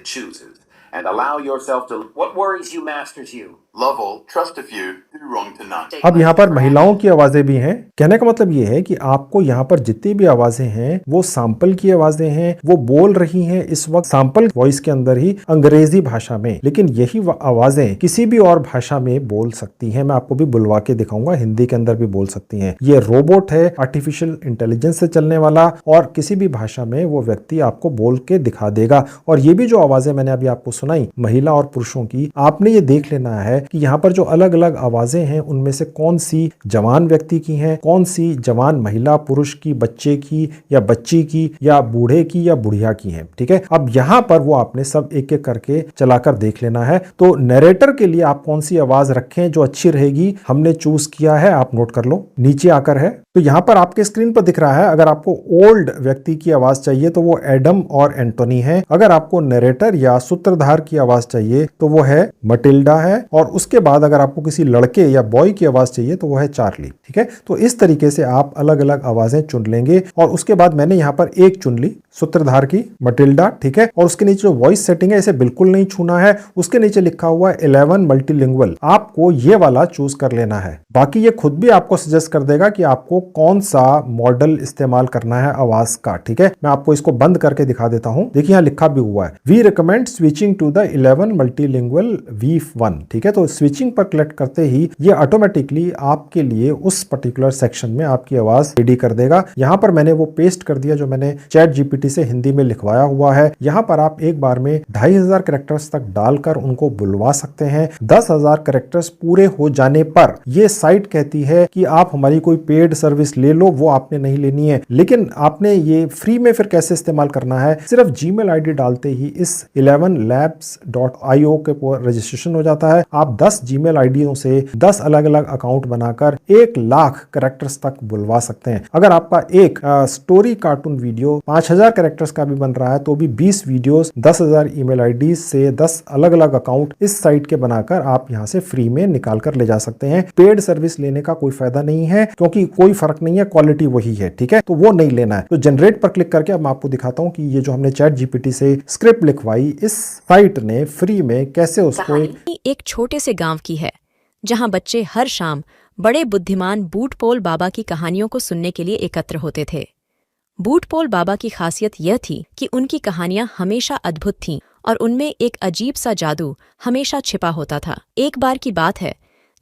Speaker 2: And allow yourself to. What worries you masters you.
Speaker 3: Love all, trust a few, do wrong to none.
Speaker 1: अब यहाँ पर महिलाओं की आवाजें भी हैं। कहने का मतलब ये है कि आपको यहाँ पर जितनी भी आवाजें हैं वो सैंपल की आवाजें हैं, वो बोल रही हैं इस वक्त सैंपल वॉइस के अंदर ही अंग्रेजी भाषा में, लेकिन यही आवाजें किसी भी और भाषा में बोल सकती हैं। मैं आपको भी बुलवा के दिखाऊंगा, हिंदी के अंदर भी बोल सकती हैं। ये रोबोट है, आर्टिफिशियल इंटेलिजेंस से चलने वाला, और किसी भी भाषा में वो व्यक्ति आपको बोल के दिखा देगा। और ये भी जो आवाजें मैंने अभी आपको सुनाई महिला और पुरुषों की, आपने ये देख लेना है कि यहाँ पर जो अलग अलग आवाजें हैं उनमें से कौन सी जवान व्यक्ति की हैं, कौन सी जवान महिला पुरुष की, बच्चे की या बच्ची की या बूढ़े की या बुढ़िया की हैं, ठीक है। अब यहाँ पर वो आपने सब एक एक करके चलाकर देख लेना है। तो नरेटर के लिए आप कौन सी आवाज रखें जो अच्छी रहेगी, हमने चूज किया है, आप नोट कर लो, नीचे आकर है। तो यहाँ पर आपके स्क्रीन पर दिख रहा है, अगर आपको ओल्ड व्यक्ति की आवाज चाहिए तो वो एडम और एंटोनी है। अगर आपको नरेटर या सूत्रधार की आवाज चाहिए तो वो है मटिल्डा है। और उसके बाद अगर आपको किसी लड़के या बॉय की आवाज चाहिए तो वो है चार्ली, ठीक है। तो इस तरीके से आप अलग अलग आवाजें चुन लेंगे। और उसके बाद मैंने यहाँ पर एक चुन ली, सूत्रधार की, मटिल्डा, ठीक है। और उसके नीचे जो वॉइस सेटिंग है इसे बिल्कुल नहीं छूना है। उसके नीचे लिखा हुआ है 11 मल्टीलिंगुअल, आपको ये वाला चूज कर लेना है। बाकी ये खुद भी आपको सजेस्ट कर देगा कि आपको कौन सा मॉडल इस्तेमाल करना है आवाज का, ठीक है। मैं आपको इसको बंद करके दिखा देता हूं। देखिए यहाँ लिखा भी हुआ है, we recommend switching to the 11 multilingual V1, ठीक है। तो स्विचिंग पर क्लिक करते ही ये ऑटोमेटिकली आपके लिए उस पर्टिकुलर सेक्शन में आपकी आवाज रेडी कर देगा। यहाँ पर मैंने वो पेस्ट कर दिया जो मैंने चैट जीपीटी से हिंदी में लिखवाया हुआ है। यहाँ पर आप एक बार में 2500 कैरेक्टर्स तक डालकर उनको बुलवा सकते हैं। 10,000 कैरेक्टर्स पूरे हो जाने पर ये साइट कहती है कि आप हमारी कोई पेड सर्विस ले लो, वो आपने नहीं लेनी है। लेकिन आपने ये फ्री में फिर कैसे इस्तेमाल करना है, सिर्फ जीमेल आईडी डालते ही इस 11labs.io के रजिस्ट्रेशन हो जाता है। आप 10 जीमेल आईडियों से 10 अलग अलग अकाउंट बनाकर 1 लाख कैरेक्टर्स तक बुलवा सकते हैं। अगर आपका एक स्टोरी कार्टून वीडियो 5000 कैरेक्टर्स का भी बन रहा है तो भी 20 वीडियोस 10,000 ईमेल आईडी से 10 अलग अलग अकाउंट इस साइट के बनाकर आप यहां से फ्री में निकाल कर ले जा सकते हैं। पेड सर्विस लेने का कोई फायदा नहीं है क्योंकि कोई फर्क नहीं है, क्वालिटी वही है, ठीक है। तो वो नहीं लेना है। तो जनरेट पर क्लिक करके अब मैं आपको दिखाता हूं कि ये जो हमने चैट जीपीटी से स्क्रिप्ट लिखवाई इस साइट ने फ्री में कैसे उसको
Speaker 4: एक छोटे से गांव की है जहां बच्चे हर शाम बड़े बुद्धिमान बूटपोल बाबा की कहानियों को सुनने के लिए एकत्र होते थे। बूटपोल बाबा की खासियत यह थी कि उनकी कहानियां हमेशा अद्भुत थीं और उनमें एक अजीब सा जादू हमेशा छिपा होता था। एक बार की बात है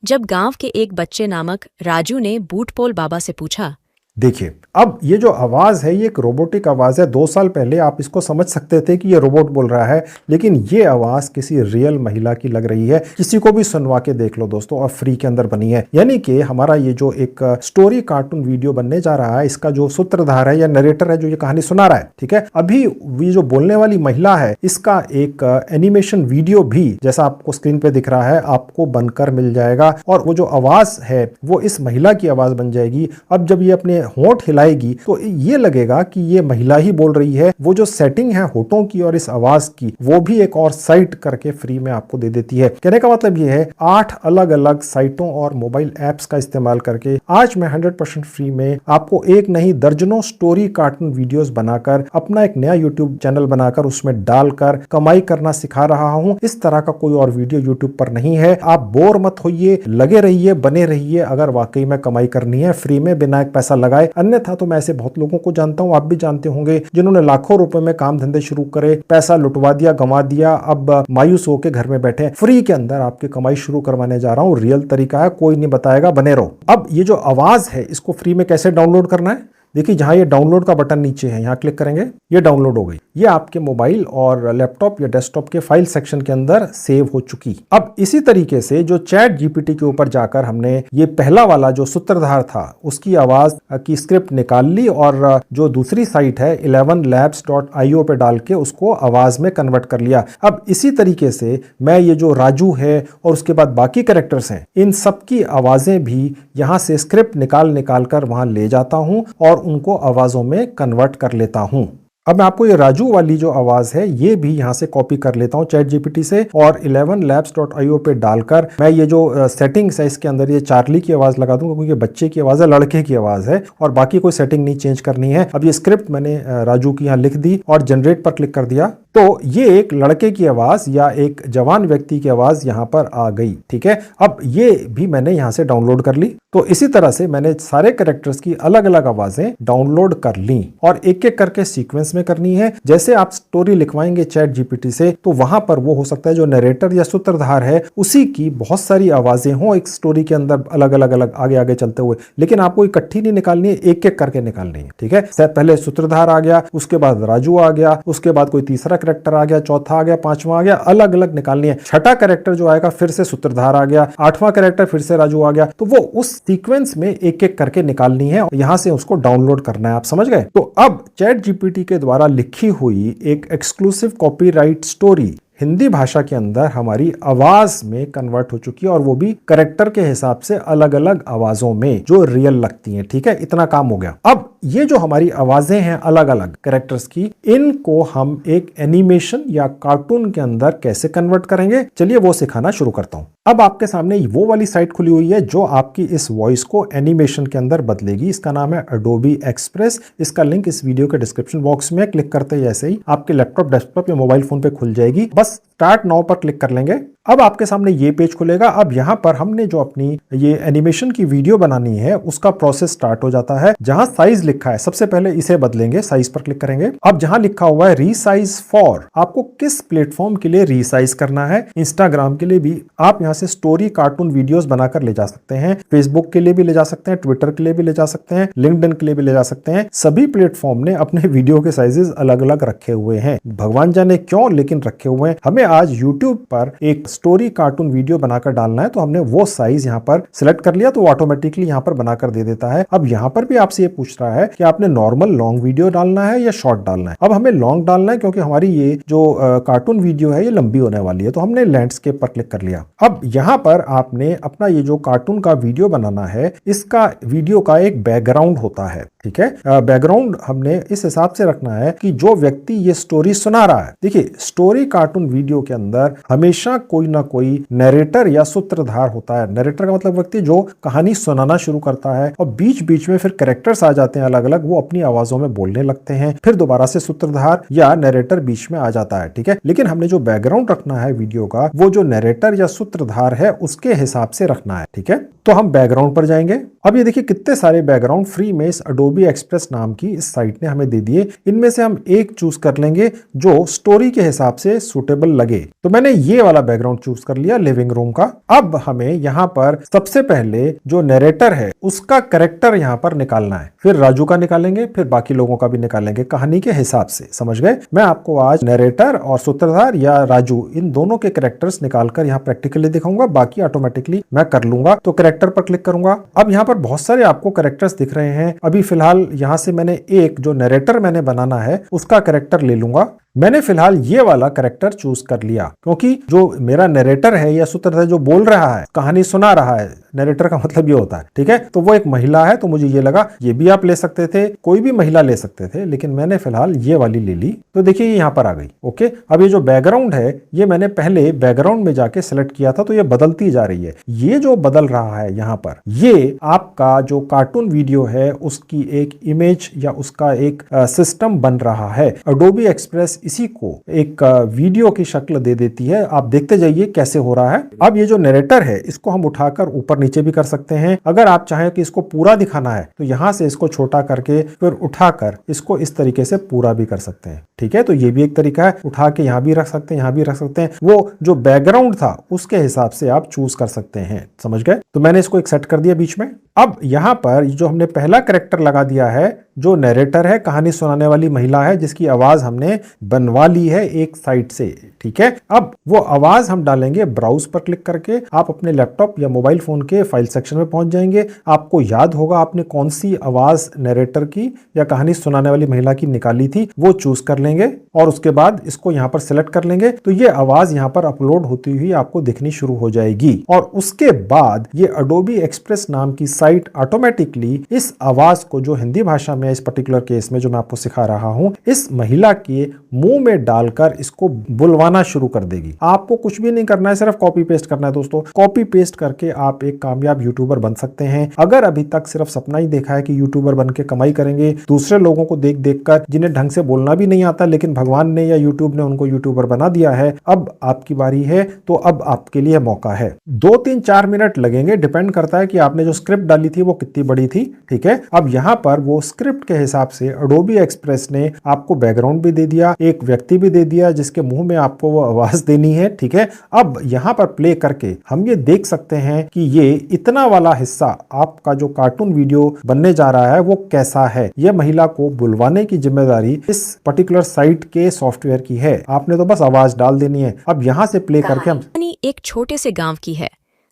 Speaker 4: जब गांव के एक बच्चे नामक राजू ने बूटपोल बाबा से पूछा,
Speaker 1: देखिए अब ये जो आवाज है ये एक रोबोटिक आवाज है। 2 साल पहले आप इसको समझ सकते थे कि ये रोबोट बोल रहा है, लेकिन ये आवाज किसी रियल महिला की लग रही है। किसी को भी सुनवा के देख लो दोस्तों, और फ्री के अंदर बनी है। यानी कि हमारा ये जो एक स्टोरी कार्टून वीडियो बनने जा रहा है, इसका जो सूत्रधार है या नरेटर है जो ये कहानी सुना रहा है, ठीक है, अभी ये जो बोलने वाली महिला है इसका एक एनिमेशन वीडियो भी जैसा आपको स्क्रीन पे दिख रहा है आपको बनकर मिल जाएगा। और वो जो आवाज है वो इस महिला की आवाज बन जाएगी। अब जब ये अपने होंठ हिलाएगी तो ये लगेगा कि ये महिला ही बोल रही है। वो जो सेटिंग है होठों की और इस आवाज की, वो भी एक और साइट करके फ्री में आपको दे देती है। कहने का मतलब ये है 8 अलग अलग साइटों और मोबाइल ऐप्स का इस्तेमाल करके आज मैं 100% फ्री में आपको एक नहीं दर्जनों स्टोरी कार्टून वीडियोस बनाकर अपना एक नया यूट्यूब चैनल बनाकर उसमें डालकर कमाई करना सिखा रहा हूं। इस तरह का कोई और वीडियो यूट्यूब पर नहीं है। आप बोर मत होइए, लगे रहिए, बने रहिए अगर वाकई में कमाई करनी है फ्री में बिना एक पैसा लगाए। अन्यथा तो मैं ऐसे बहुत लोगों को जानता हूं, आप भी जानते होंगे, जिन्होंने लाखों रुपए में काम धंधे शुरू करे, पैसा लुटवा दिया, गंवा दिया, अब मायूस होकर घर में बैठे। फ्री के अंदर आपकी कमाई शुरू करवाने जा रहा हूं। रियल तरीका है, कोई नहीं बताएगा, बने रहो। अब ये जो आवाज है इसको फ्री में कैसे डाउनलोड करना है, देखिए जहां ये डाउनलोड का बटन नीचे है यहां क्लिक करेंगे, ये डाउनलोड हो गई। ये आपके मोबाइल और लैपटॉप या डेस्कटॉप के फाइल सेक्शन के अंदर सेव हो चुकी। अब इसी तरीके से जो चैट जीपीटी के ऊपर जाकर हमने ये पहला वाला जो सूत्रधार था उसकी आवाज की स्क्रिप्ट निकाल ली और जो दूसरी साइट है 11labs.io पे डाल के उसको आवाज में कन्वर्ट कर लिया। अब इसी तरीके से मैं ये जो राजू है और उसके बाद बाकी कैरेक्टर्स हैं, इन सबकी आवाजें भी यहां से स्क्रिप्ट निकाल कर वहां ले जाता हूं और उनको आवाजों में कन्वर्ट कर लेता हूं। अब मैं आपको ये राजू वाली जो आवाज है ये भी यहां से कॉपी कर लेता हूं चैट जीपीटी से और 11labs.io पे डालकर मैं ये जो सेटिंग्स है इसके अंदर ये चार्ली की आवाज लगा दूंगा क्योंकि बच्चे की आवाज है, लड़के की आवाज है और बाकी कोई सेटिंग नहीं चेंज करनी है। अब ये स्क्रिप्ट मैंने राजू की यहां लिख दी और जनरेट पर क्लिक कर दिया तो ये एक लड़के की आवाज या एक जवान व्यक्ति की आवाज यहां पर आ गई। ठीक है, अब ये भी मैंने यहां से डाउनलोड कर ली। तो इसी तरह से मैंने सारे कैरेक्टर्स की अलग अलग आवाजें डाउनलोड कर ली और एक एक करके सीक्वेंस में करनी है। जैसे आप स्टोरी लिखवाएंगे चैट जीपीटी से तो वहां पर वो हो सकता है जो नरेटर या सूत्रधार है उसी की बहुत सारी आवाजें हों एक स्टोरी के अंदर अलग अलग आगे आगे चलते हुए, लेकिन आपको इकट्ठी नहीं निकालनी है, एक एक करके निकालनी है। ठीक है, पहले सूत्रधार आ गया, उसके बाद राजू आ गया, उसके बाद कोई तीसरा कैरेक्टर आ गया, चौथा आ गया, पांचवा आ गया, अलग अलग निकालनी है। छठा कैरेक्टर जो आएगा फिर से सूत्रधार आ गया, आठवां कैरेक्टर फिर से राजू आ गया, तो वो उस सीक्वेंस में एक एक करके निकालनी है, यहां से उसको डाउनलोड करना है। आप समझ गए? तो अब चैट जीपीटी के द्वारा लिखी हुई एक एक्सक्लूसिव कॉपीराइट स्टोरी हिंदी भाषा के अंदर हमारी आवाज में कन्वर्ट हो चुकी है और वो भी कैरेक्टर के हिसाब से अलग अलग आवाजों में जो रियल लगती हैं। ठीक है, इतना काम हो गया। अब ये जो हमारी आवाजें हैं अलग अलग कैरेक्टर्स की, इनको हम एक एनिमेशन या कार्टून के अंदर कैसे कन्वर्ट करेंगे, चलिए वो सिखाना शुरू करता हूं। अब आपके सामने वो वाली साइट खुली हुई है जो आपकी इस वॉइस को एनिमेशन के अंदर बदलेगी। इसका नाम है Adobe Express। इसका लिंक इस वीडियो के डिस्क्रिप्शन बॉक्स में क्लिक करते ही ऐसे ही आपके लैपटॉप, डेस्कटॉप या मोबाइल फोन पे खुल जाएगी। बस स्टार्ट नाउ पर क्लिक कर लेंगे। अब आपके सामने ये पेज खुलेगा। अब यहाँ पर हमने जो अपनी ये एनिमेशन की वीडियो बनानी है उसका प्रोसेस स्टार्ट हो जाता है। जहां साइज लिखा है सबसे पहले इसे बदलेंगे, साइज पर क्लिक करेंगे। अब जहां लिखा हुआ है रीसाइज फॉर, आपको किस प्लेटफॉर्म के लिए रीसाइज करना है। इंस्टाग्राम के लिए भी आप यहाँ से स्टोरी कार्टून वीडियोस बनाकर ले जा सकते हैं, फेसबुक के लिए भी ले जा सकते हैं, ट्विटर के लिए भी ले जा सकते हैं, लिंक्डइन के लिए भी ले जा सकते हैं। सभी प्लेटफॉर्म ने अपने वीडियो के साइजेस अलग अलग रखे हुए हैं, भगवान जाने क्यों, लेकिन रखे हुए हैं। हमें आज यूट्यूब पर एक स्टोरी कार्टून वीडियो बनाकर डालना है तो हमने वो साइज यहाँ पर सिलेक्ट कर लिया तो ऑटोमेटिकली यहाँ पर बनाकर दे देता है। अब यहाँ पर भी आपसे ये पूछ रहा है कि आपने नॉर्मल लॉन्ग वीडियो डालना है या शॉर्ट डालना है। अब हमें लॉन्ग डालना है क्योंकि हमारी ये जो कार्टून वीडियो है ये लंबी होने वाली है, तो हमने लैंडस्केप पर क्लिक कर लिया। अब यहाँ पर आपने अपना ये जो कार्टून का वीडियो बनाना है इसका वीडियो का एक बैकग्राउंड होता है। ठीक है, बैकग्राउंड हमने इस हिसाब से रखना है कि जो व्यक्ति ये स्टोरी सुना रहा है, देखिए स्टोरी कार्टून वीडियो के अंदर हमेशा कोई ना कोई नरेटर या सूत्रधार होता है। नरेटर का मतलब व्यक्ति जो कहानी सुनाना शुरू करता है और बीच बीच में फिर कैरेक्टर्स आ जाते हैं अलग अलग, वो अपनी आवाजों में बोलने लगते हैं, फिर दोबारा से सूत्रधार या नरेटर बीच में आ जाता है। ठीक है, लेकिन हमने जो बैकग्राउंड रखना है वीडियो का वो जो नरेटर या सूत्रधार है उसके हिसाब से रखना है। ठीक है, तो हम बैकग्राउंड पर जाएंगे। अब ये देखिए कितने सारे बैकग्राउंड फ्री में इस Adobe Express नाम की इस साइट ने हमें दे दिए। इनमें से हम एक चूज कर लेंगे जो स्टोरी के हिसाब से सूटेबल लगे। तो मैंने ये वाला बैकग्राउंड चूज कर लिया, लिविंग रूम का। अब हमें यहाँ पर सबसे पहले जो नरेटर है उसका कैरेक्टर यहाँ पर निकालना है, फिर राजू का निकालेंगे, फिर बाकी लोगों का भी निकालेंगे कहानी के हिसाब से। समझ गए? मैं आपको आज नरेटर और सूत्रधार या राजू इन दोनों के कैरेक्टर्स निकालकर यहाँ प्रैक्टिकली दिखाऊंगा, बाकी ऑटोमेटिकली मैं कर लूंगा। तो कैरेक्टर पर क्लिक करूंगा। अब यहाँ पर बहुत सारे आपको कैरेक्टर्स दिख रहे हैं। अभी फिलहाल यहाँ से मैंने एक जो नरेटर मैंने बनाना है उसका कैरेक्टर ले लूंगा। मैंने फिलहाल ये वाला कैरेक्टर चूज कर लिया क्योंकि जो मेरा नरेटर है या सूत्रधार जो बोल रहा है, कहानी सुना रहा है, नरेटर का मतलब ये होता है, ठीक है, तो वो एक महिला है। तो मुझे ये लगा ये भी आप ले सकते थे, कोई भी महिला ले सकते थे, लेकिन मैंने फिलहाल ये वाली ले ली। तो देखिए ये यहाँ पर आ गई। ओके, अब ये जो बैकग्राउंड है ये मैंने पहले बैकग्राउंड में जाके सिलेक्ट किया था, तो ये बदलती जा रही है। ये जो बदल रहा है यहाँ पर, ये आपका जो कार्टून वीडियो है उसकी एक इमेज या उसका एक सिस्टम बन रहा है। अडोबी एक्सप्रेस इसी को एक वीडियो की शक्ल दे देती है। आप देखते जाइए कैसे हो रहा है। अब ये जो नरेटर है इसको हम उठाकर ऊपर नीचे भी कर सकते हैं। अगर आप चाहें कि इसको पूरा दिखाना है तो यहां से इसको छोटा करके फिर उठाकर इसको इस तरीके से पूरा भी कर सकते हैं, ठीक है। तो ये भी एक तरीका है, उठा के यहां भी रख सकते हैं, यहां भी रख सकते हैं। वो जो बैकग्राउंड था उसके हिसाब से आप चूज कर सकते हैं, समझ गए। तो मैंने इसको एक सेट कर दिया बीच में। अब यहां पर जो हमने पहला कैरेक्टर लगा दिया है, जो नरेटर है, कहानी सुनाने वाली महिला है, जिसकी आवाज हमने बनवा ली है एक साइट से, ठीक है। अब वो आवाज हम डालेंगे ब्राउज पर क्लिक करके। आप अपने लैपटॉप या मोबाइल फोन के फाइल सेक्शन में पहुंच जाएंगे। आपको याद होगा आपने कौन सी आवाज नरेटर की या कहानी सुनाने वाली महिला की निकाली थी, वो चूज कर लेंगे और उसके बाद इसको यहां पर सिलेक्ट कर लेंगे। तो ये आवाज यहां पर अपलोड होती हुई आपको दिखनी शुरू हो जाएगी और उसके बाद ये अडोबी एक्सप्रेस नाम की साइट ऑटोमेटिकली इस आवाज को, जो हिंदी भाषा में इस पर्टिकुलर केस में जो मैं आपको सिखा रहा हूं, इस महिला के मुंह में डालकर इसको बुलवाना शुरू कर देगी। आपको कुछ भी नहीं करना है, सिर्फ कॉपी पेस्ट करना है दोस्तों। कॉपी पेस्ट करके आप एक कामयाब यूट्यूबर बन सकते हैं। अगर अभी तक सिर्फ सपना ही देखा है कि यूट्यूबर बन के कमाई करेंगे, दूसरे लोगों को देख देख कर, जिन्हें ढंग से बोलना भी नहीं आता लेकिन भगवान ने या यूट्यूब ने उनको यूट्यूबर बना दिया है, अब आपकी बारी है। तो अब आपके लिए मौका है। 2-3-4 मिनट लगेंगे, डिपेंड करता है कि आपने जो स्क्रिप्ट डाली थी वो कितनी बड़ी थी, ठीक है। अब यहां पर वो स्क्रिप्ट के हिसाब से अडोबी एक्सप्रेस ने आपको बैकग्राउंड भी दे दिया, एक व्यक्ति भी दे दिया जिसके मुंह में आपको वो आवाज देनी है, ठीक है। अब यहां पर प्ले करके हम ये देख सकते हैं कि ये इतना वाला हिस्सा आपका जो कार्टून वीडियो बनने जा रहा है वो कैसा है। यह महिला को बुलवाने की जिम्मेदारी इस पर्टिकुलर साइट के सॉफ्टवेयर की है। आपने तो बस आवाज डाल देनी है। अब यहां से प्ले करके हम
Speaker 4: कहानी एक छोटे से गांव की है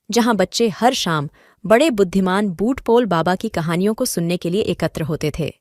Speaker 4: जहां बच्चे हर शाम बड़े बुद्धिमान बूटपोल बाबा की कहानियों को सुनने के लिए एकत्र होते थे।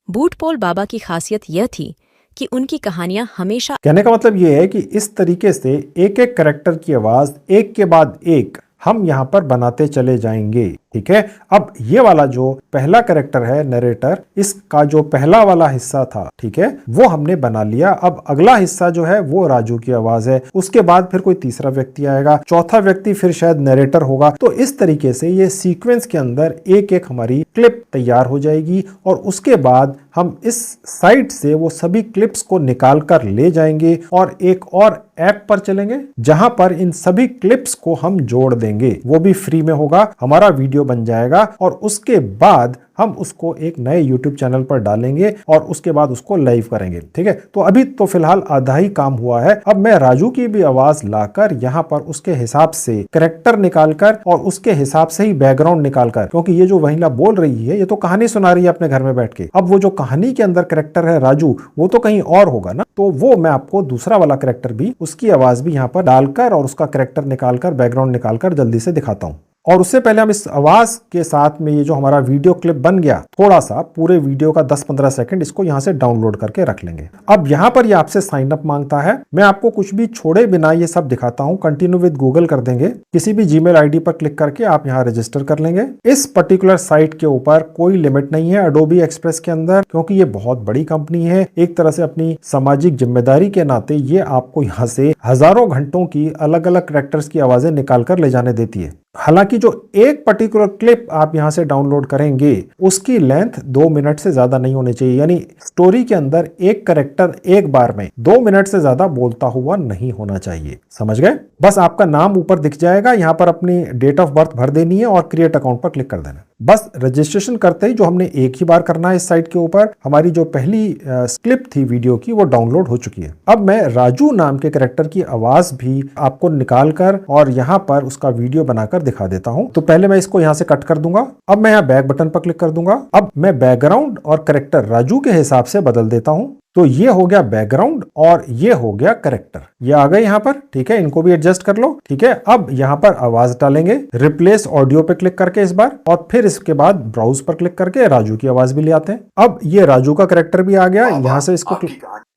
Speaker 4: बूटपोल बाबा की खासियत यह थी कि उनकी कहानियां हमेशा,
Speaker 1: कहने का मतलब यह है कि इस तरीके से एक एक कैरेक्टर की आवाज एक के बाद एक हम यहां पर बनाते चले जाएंगे, ठीक है। अब ये वाला जो पहला कैरेक्टर है नरेटर, इसका जो पहला वाला हिस्सा था, ठीक है, वो हमने बना लिया। अब अगला हिस्सा जो है वो राजू की आवाज है। उसके बाद फिर कोई तीसरा व्यक्ति आएगा, चौथा व्यक्ति फिर शायद नरेटर होगा। तो इस तरीके से ये सीक्वेंस के अंदर एक एक हमारी क्लिप तैयार हो जाएगी और उसके बाद हम इस साइट से वो सभी क्लिप्स को निकाल कर ले जाएंगे और एक और ऐप पर चलेंगे जहां पर इन सभी क्लिप्स को हम जोड़ देंगे। वो भी फ्री में होगा, हमारा वीडियो बन जाएगा और उसके बाद हम उसको एक नए YouTube चैनल पर डालेंगे और उसके बाद उसको लाइव करेंगे, ठीक है। तो अभी तो फिलहाल आधा ही काम हुआ है। अब मैं राजू की भी आवाज लाकर यहाँ पर उसके हिसाब से कैरेक्टर निकालकर और उसके हिसाब से ही बैकग्राउंड निकालकर, क्योंकि ये जो महिला बोल रही है ये तो कहानी सुना रही है अपने घर में बैठ के। अब वो जो कहानी के अंदर कैरेक्टर है राजू, वो तो कहीं और होगा ना। तो वो मैं आपको दूसरा वाला कैरेक्टर भी, उसकी आवाज भी यहाँ पर डालकर और उसका कैरेक्टर निकालकर, बैकग्राउंड निकालकर जल्दी से दिखाता हूँ। और उससे पहले हम इस आवाज के साथ में ये जो हमारा वीडियो क्लिप बन गया, थोड़ा सा पूरे वीडियो का 10-15 सेकंड इसको यहां से डाउनलोड करके रख लेंगे। अब यहां पर ये आपसे साइन अप मांगता है। मैं आपको कुछ भी छोड़े बिना ये सब दिखाता हूं। कंटिन्यू विद गूगल कर देंगे, किसी भी जीमेल आईडी पर क्लिक करके आप यहां रजिस्टर कर लेंगे। इस पर्टिकुलर साइट के ऊपर कोई लिमिट नहीं है अडोबी एक्सप्रेस के अंदर, क्योंकि ये बहुत बड़ी कंपनी है। एक तरह से अपनी सामाजिक जिम्मेदारी के नाते ये आपको यहाँ से हजारों घंटों की अलग अलग कैरेक्टर्स की आवाजें निकाल कर ले जाने देती है। हालांकि जो एक पर्टिकुलर क्लिप आप यहां से डाउनलोड करेंगे उसकी लेंथ 2 मिनट से ज्यादा नहीं होनी चाहिए। यानी स्टोरी के अंदर एक कैरेक्टर एक बार में 2 मिनट से ज्यादा बोलता हुआ नहीं होना चाहिए, समझ गए। बस आपका नाम ऊपर दिख जाएगा, यहां पर अपनी डेट ऑफ बर्थ भर देनी है और क्रिएट अकाउंट पर क्लिक कर देना। बस रजिस्ट्रेशन करते ही, जो हमने एक ही बार करना है इस साइट के ऊपर, हमारी जो पहली क्लिप थी वीडियो की वो डाउनलोड हो चुकी है। अब मैं राजू नाम के कैरेक्टर की आवाज भी आपको निकाल कर और यहां पर उसका वीडियो बनाकर दिखा देता हूं। तो पहले मैं इसको यहां से कट कर दूंगा। अब मैं यहां बैक बटन पर क्लिक कर दूंगा। अब मैं बैकग्राउंड और कैरेक्टर राजू के हिसाब से बदल देता हूं। तो ये हो गया बैकग्राउंड और ये हो गया कैरेक्टर, ये आ गए यहाँ पर, ठीक है। इनको भी एडजस्ट कर लो, ठीक है। अब यहाँ पर आवाज डालेंगे, रिप्लेस ऑडियो पे क्लिक करके इस बार, और फिर इसके बाद ब्राउज पर क्लिक करके राजू की आवाज भी ले आते हैं। अब ये राजू का कैरेक्टर भी आ गया, यहाँ से इसको,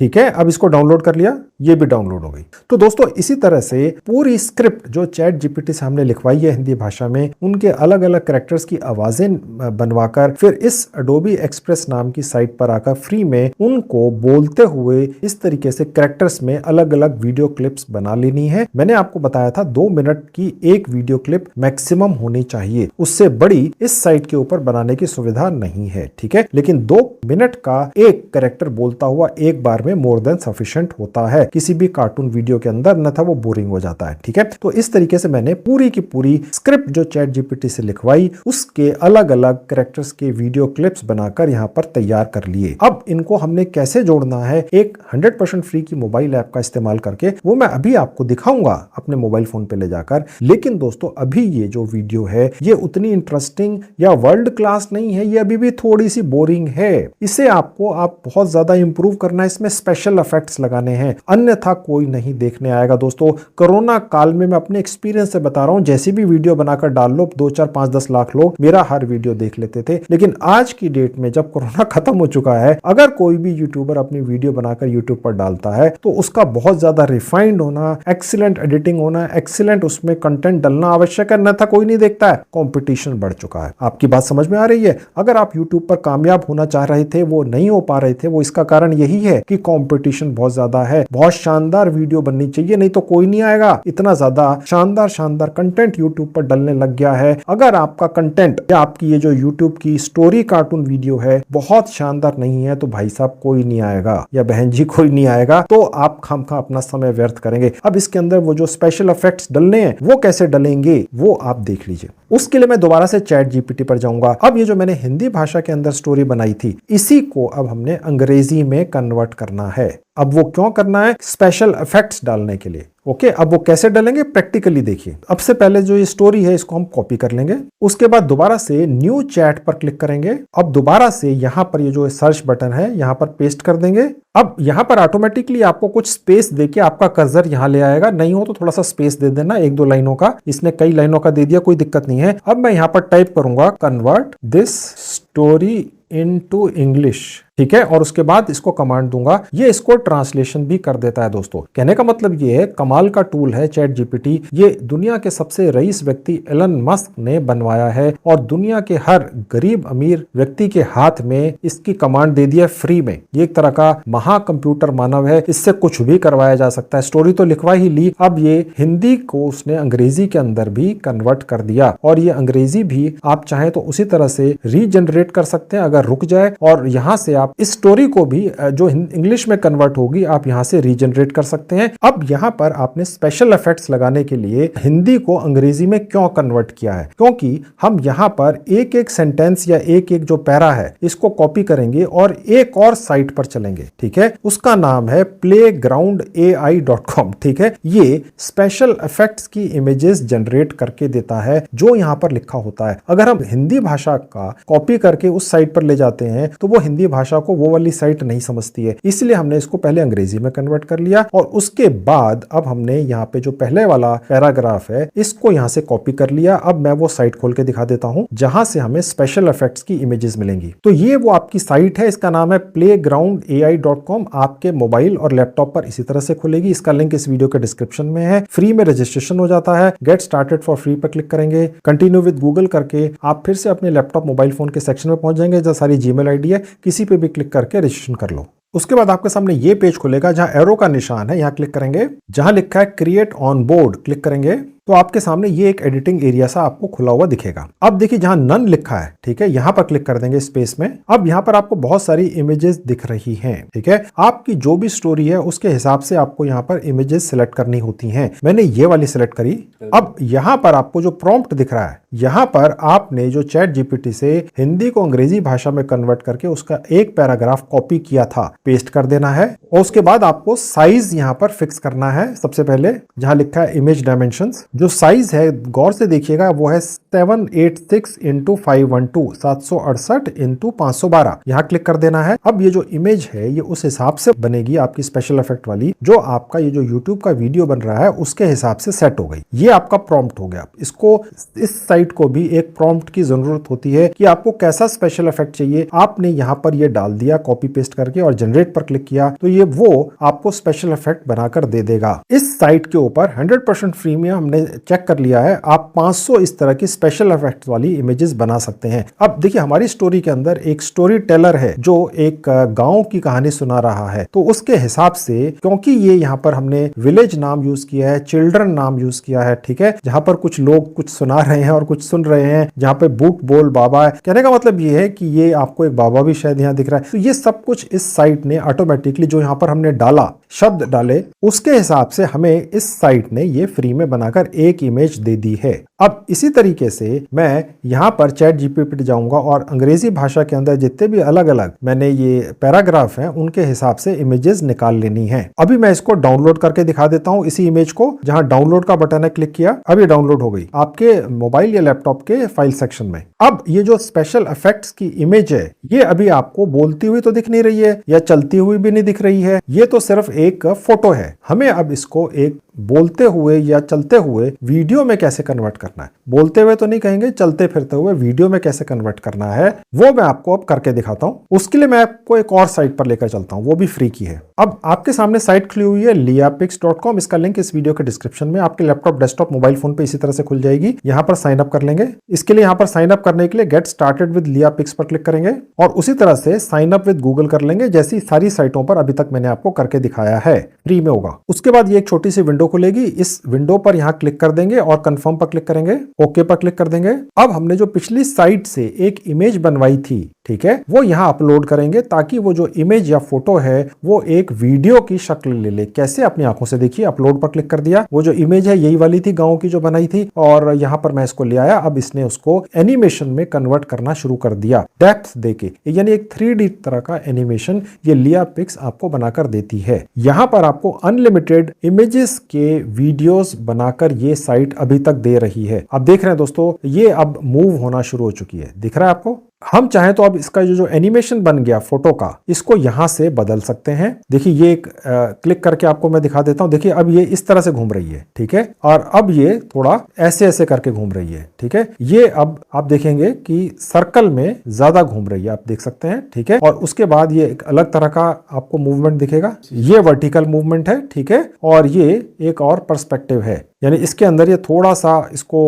Speaker 1: ठीक है, अब इसको डाउनलोड कर लिया, ये भी डाउनलोड हो गई। तो दोस्तों इसी तरह से पूरी स्क्रिप्ट जो चैट जीपीटी से हमने लिखवाई है हिंदी भाषा में, उनके अलग अलग कैरेक्टर्स की आवाजें बनवाकर फिर इस अडोबी एक्सप्रेस नाम की साइट पर आकर फ्री में उनको बोलते हुए इस तरीके से कैरेक्टर्स में अलग अलग वीडियो क्लिप्स बना लेनी है। मैंने आपको बताया था 2 मिनट की एक वीडियो क्लिप मैक्सिमम होनी चाहिए, उससे बड़ी इस साइट के ऊपर बनाने की सुविधा नहीं है। ठीक है, लेकिन 2 मिनट का एक कैरेक्टर बोलता हुआ एक बार में मोर देन सफिशिएंट होता है किसी भी कार्टून वीडियो के अंदर, न था वो बोरिंग हो जाता है। ठीक है, तो इस तरीके से मैंने पूरी की पूरी स्क्रिप्ट जो चैट जीपीटी से लिखवाई उसके अलग अलग कैरेक्टर्स के वीडियो क्लिप्स बनाकर यहां पर तैयार कर लिए। अब इनको हमने कैसे जोड़ना है एक 100% फ्री की मोबाइल ऐप का इस्तेमाल करके, वो मैं अभी आपको दिखाऊंगा अपने मोबाइल फोन पे ले जाकर। लेकिन दोस्तों अभी ये जो वीडियो है ये उतनी इंटरेस्टिंग या वर्ल्ड क्लास नहीं है, ये अभी भी थोड़ी सी बोरिंग है। इसे आपको बहुत ज्यादा इंप्रूव करना है, इसमें स्पेशल इफेक्ट्स लगाने हैं, अन्यथा कोई नहीं देखने आएगा। दोस्तों कोरोना काल में मैं अपने एक्सपीरियंस से बता रहा हूं, जैसी भी वीडियो बनाकर डाल लो 2, 4, 5, 10 लाख लोग मेरा हर वीडियो देख लेते थे। लेकिन आज की डेट में जब कोरोना खत्म हो चुका है, अगर कोई भी यूट्यूबर अपनी वीडियो बनाकर यूट्यूब पर डालता है तो उसका बहुत ज्यादा रिफाइंड होना, एक्सीलेंट एडिटिंग होना, एक्सीलेंट उसमें कंटेंट डालना आवश्यक है, अन्यथा कोई नहीं देखता है। कंपटीशन बढ़ चुका है। आपकी बात समझ में आ रही है? अगर आप यूट्यूब पर कामयाब होना चाह रहे थे, वो नहीं हो पा रहे थे, वो इसका कारण यही है कि कंपटीशन बहुत ज्यादा है। बहुत शानदार वीडियो बननी चाहिए, नहीं तो कोई नहीं आएगा। इतना ज्यादा शानदार शानदार कंटेंट यूट्यूब पर डलने लग गया है। अगर आपका कंटेंट या आपकी ये जो यूट्यूब की स्टोरी कार्टून वीडियो है बहुत शानदार नहीं है, तो भाई साहब कोई नहीं आएगा या बहन जी कोई नहीं आएगा, तो आप खामखा अपना समय व्यर्थ करेंगे। अब इसके अंदर वो जो स्पेशल इफेक्ट्स डलने हैं वो कैसे डलेंगे वो आप देख लीजिए। उसके लिए मैं दोबारा से चैट जीपीटी पर जाऊंगा। अब ये जो मैंने हिंदी भाषा के अंदर स्टोरी बनाई थी, इसी को अब हमने अंग्रेजी में कन्वर्ट करना है। अब वो क्यों करना है? स्पेशल इफेक्ट्स डालने के लिए। ओके, अब वो कैसे डालेंगे प्रैक्टिकली देखिए। अब से पहले जो ये स्टोरी है इसको हम कॉपी कर लेंगे, उसके बाद दोबारा से न्यू चैट पर क्लिक करेंगे। अब दोबारा से यहां पर ये जो सर्च बटन है यहां पर पेस्ट कर देंगे। अब यहां पर ऑटोमेटिकली आपको कुछ स्पेस देके आपका कर्सर यहां ले आएगा, नहीं हो तो थोड़ा सा स्पेस दे देना 1-2 लाइनों का। इसने कई लाइनों का दे दिया, कोई दिक्कत नहीं है। अब मैं यहां पर टाइप करूंगा convert this story into English, ठीक है, और उसके बाद इसको कमांड दूंगा, ये इसको ट्रांसलेशन भी कर देता है। दोस्तों कहने का मतलब ये है, कमाल का टूल है चैट जीपीटी। ये दुनिया के सबसे रईस व्यक्ति एलन मस्क ने बनवाया है और दुनिया के हर गरीब अमीर व्यक्ति के हाथ में इसकी कमांड दे दिया फ्री में। ये एक तरह का महाकंप्यूटर मानव है, इससे कुछ भी करवाया जा सकता है। स्टोरी तो लिखवा ही ली, अब ये हिंदी को उसने अंग्रेजी के अंदर भी कन्वर्ट कर दिया, और ये अंग्रेजी भी आप चाहें तो उसी तरह से रीजनरेट कर सकते हैं अगर रुक जाए, और यहां से आप इस स्टोरी को भी जो इंग्लिश में कन्वर्ट होगी आप यहां से रीजनरेट कर सकते हैं। अब यहां पर आपने स्पेशल इफेक्ट्स लगाने के लिए हिंदी को अंग्रेजी में क्यों कन्वर्ट किया है? क्योंकि हम यहां पर एक एक सेंटेंस या एक एक जो पैरा है इसको कॉपी करेंगे और एक और साइट पर चलेंगे, ठीक है, उसका नाम है playgroundai.com, ठीक है। ये स्पेशल इफेक्ट्स की इमेजेस जनरेट करके देता है जो यहां पर लिखा होता है। अगर हम हिंदी भाषा का कॉपी करके उस साइट पर ले जाते हैं तो वो हिंदी भाषा को वो वाली साइट नहीं समझती है, इसलिए हमने इसको पहले अंग्रेजी में कन्वर्ट कर लिया, और उसके बाद अब हमने यहाँ पे जो पहले वाला पैराग्राफ है इसको यहाँ से कॉपी कर लिया। अब मैं वो साइट खोल के दिखा देता हूँ जहां से हमें स्पेशल इफेक्ट्स की इमेजेस मिलेंगी। तो ये वो आपकी साइट है, इसका नाम है playgroundai.com। आपके मोबाइल और लैपटॉप पर इसी तरह से खुलेगी। इसका लिंक इस वीडियो के डिस्क्रिप्शन में है। फ्री में रजिस्ट्रेशन हो जाता है। गेट स्टार्टेड फॉर फ्री पर क्लिक करेंगे, कंटिन्यू विद गूगल करके आप फिर से अपने लैपटॉप मोबाइल फोन के सेक्शन में पहुंच जाएंगे जहां सारी जीमेल आईडी है, किसी पे भी क्लिक करके रजिस्ट्रेशन कर लो। उसके बाद आपके सामने ये पेज खुलेगा जहां एरो का निशान है, यहां क्लिक करेंगे, जहां लिखा है क्रिएट ऑन बोर्ड क्लिक करेंगे तो आपके सामने ये एक एडिटिंग एरिया सा आपको खुला हुआ दिखेगा। अब देखिए जहां नन लिखा है, ठीक है, यहां पर क्लिक कर देंगे स्पेस में। अब यहां पर आपको बहुत सारी इमेजेस दिख रही हैं, ठीक है। आपकी जो भी स्टोरी है उसके हिसाब से आपको यहां पर इमेजेस सिलेक्ट करनी होती हैं। मैंने ये वाली सिलेक्ट करी। अब यहां पर आपको जो प्रॉम्प्ट दिख रहा है, यहां पर आपने जो चैट जीपीटी से हिंदी को अंग्रेजी भाषा में कन्वर्ट करके उसका एक पैराग्राफ कॉपी किया था, पेस्ट कर देना है, और उसके बाद आपको साइज यहां पर फिक्स करना है। सबसे पहले जहां लिखा है इमेज डायमेंशंस, जो साइज है गौर से देखिएगा वो है 786 इंटू 512 768 इंटू 512। यहाँ क्लिक कर देना है। अब ये जो इमेज है ये उस हिसाब से बनेगी आपकी स्पेशल इफेक्ट वाली, जो आपका ये जो यूट्यूब का वीडियो बन रहा है उसके हिसाब से सेट हो गई। ये आपका प्रॉम्प्ट हो गया। इसको इस साइट को भी एक प्रॉम्प्ट की जरूरत होती है कि आपको कैसा स्पेशल इफेक्ट चाहिए। आपने यहाँ पर ये डाल दिया कॉपी पेस्ट करके और जनरेट पर क्लिक किया तो ये वो आपको स्पेशल इफेक्ट बनाकर दे देगा। इस साइट के ऊपर 100% फ्री में हमने चेक कर लिया है, आप 500 इस तरह की स्पेशल इफेक्ट वाली इमेजेस बना सकते हैं। अब देखिए हमारी स्टोरी के अंदर एक स्टोरी टेलर है जो एक गांव की कहानी सुना रहा है, तो उसके हिसाब से क्योंकि ये यहाँ पर हमने विलेज नाम यूज किया है, चिल्ड्रन नाम यूज किया है, ठीक है, जहां पर कुछ लोग कुछ सुना रहे हैं और कुछ सुन रहे हैं, जहां पे बूट बोल बाबा है। कहने का मतलब ये है कि ये आपको एक बाबा भी शायद यहाँ दिख रहा है। तो ये सब कुछ इस साइट ने ऑटोमेटिकली जो यहाँ पर हमने डाला शब्द डाले उसके हिसाब से हमें इस साइट ने ये फ्री में बनाकर एक इमेज दे दी है। अब इसी तरीके से मैं यहाँ पर चैट जीपीटी जाऊंगा और अंग्रेजी भाषा के अंदर जितने भी अलग अलग मैंने ये पैराग्राफ हैं उनके हिसाब से इमेजेस निकाल लेनी है। अभी मैं इसको डाउनलोड करके दिखा देता हूँ इसी इमेज को। जहां डाउनलोड का बटन है क्लिक किया, अब ये डाउनलोड हो गई आपके मोबाइल या लैपटॉप के फाइल सेक्शन में। अब ये जो स्पेशल इफेक्ट्स की इमेज है ये अभी आपको बोलती हुई तो दिख नहीं रही है या चलती हुई भी नहीं दिख रही है, ये तो सिर्फ एक फोटो है। हमें अब इसको एक बोलते हुए या चलते हुए वीडियो में कैसे कन्वर्ट करना है, बोलते हुए तो नहीं कहेंगे, चलते फिरते हुए वीडियो में कैसे कन्वर्ट करना है वो मैं आपको अब करके दिखाता हूं। उसके लिए मैं आपको एक और साइट पर लेकर चलता हूं, वो भी फ्री की है। अब आपके सामने साइट खुली हुई है liapix.com। इसका लिंक इस वीडियो के डिस्क्रिप्शन में आपके लैपटॉप, डेस्कटॉप, मोबाइल फोन पे इसी तरह से खुल जाएगी। यहाँ पर साइन अप कर लेंगे। इसके लिए यहाँ पर साइन अप करने के लिए गेट स्टार्टेड विद liapix पर क्लिक करेंगे और उसी तरह से साइन अप विद गूगल कर लेंगे, जैसी सारी साइटों पर अभी तक मैंने आपको करके दिखाया है, फ्री में होगा। उसके बाद ये एक छोटी सी विंडो खुलेगी, इस विंडो पर यहाँ क्लिक कर देंगे और कंफर्म पर क्लिक करेंगे, ओके पर क्लिक कर देंगे। अब हमने जो पिछली साइट से एक इमेज बनवाई थी, ठीक है, वो यहाँ अपलोड करेंगे ताकि वो जो इमेज या फोटो है वो एक वीडियो की शक्ल ले ले। कैसे, अपनी आंखों से देखिए। अपलोड पर क्लिक कर दिया, वो जो इमेज है यही वाली थी गांव की जो बनाई थी और यहाँ पर मैं इसको ले आया। अब इसने उसको एनिमेशन में कन्वर्ट करना शुरू कर दिया डेप्थ देके, यानी एक 3D तरह का एनिमेशन ये लियापिक्स आपको बनाकर देती है। यहाँ पर आपको अनलिमिटेड इमेजेस के वीडियोस बनाकर ये साइट अभी तक दे रही है। अब देख रहे हैं दोस्तों, ये अब मूव होना शुरू हो चुकी है, दिख रहा है आपको। हम चाहें तो अब इसका जो एनिमेशन बन गया फोटो का, इसको यहां से बदल सकते हैं। देखिए ये एक क्लिक करके आपको मैं दिखा देता हूं। देखिए अब ये इस तरह से घूम रही है, ठीक है, और अब ये थोड़ा ऐसे ऐसे करके घूम रही है, ठीक है। ये अब आप देखेंगे कि सर्कल में ज्यादा घूम रही है, आप देख सकते हैं, ठीक है। और उसके बाद ये एक अलग तरह का आपको मूवमेंट दिखेगा, ये वर्टिकल मूवमेंट है, ठीक है, और ये एक और पर्सपेक्टिव है, यानी इसके अंदर ये थोड़ा सा इसको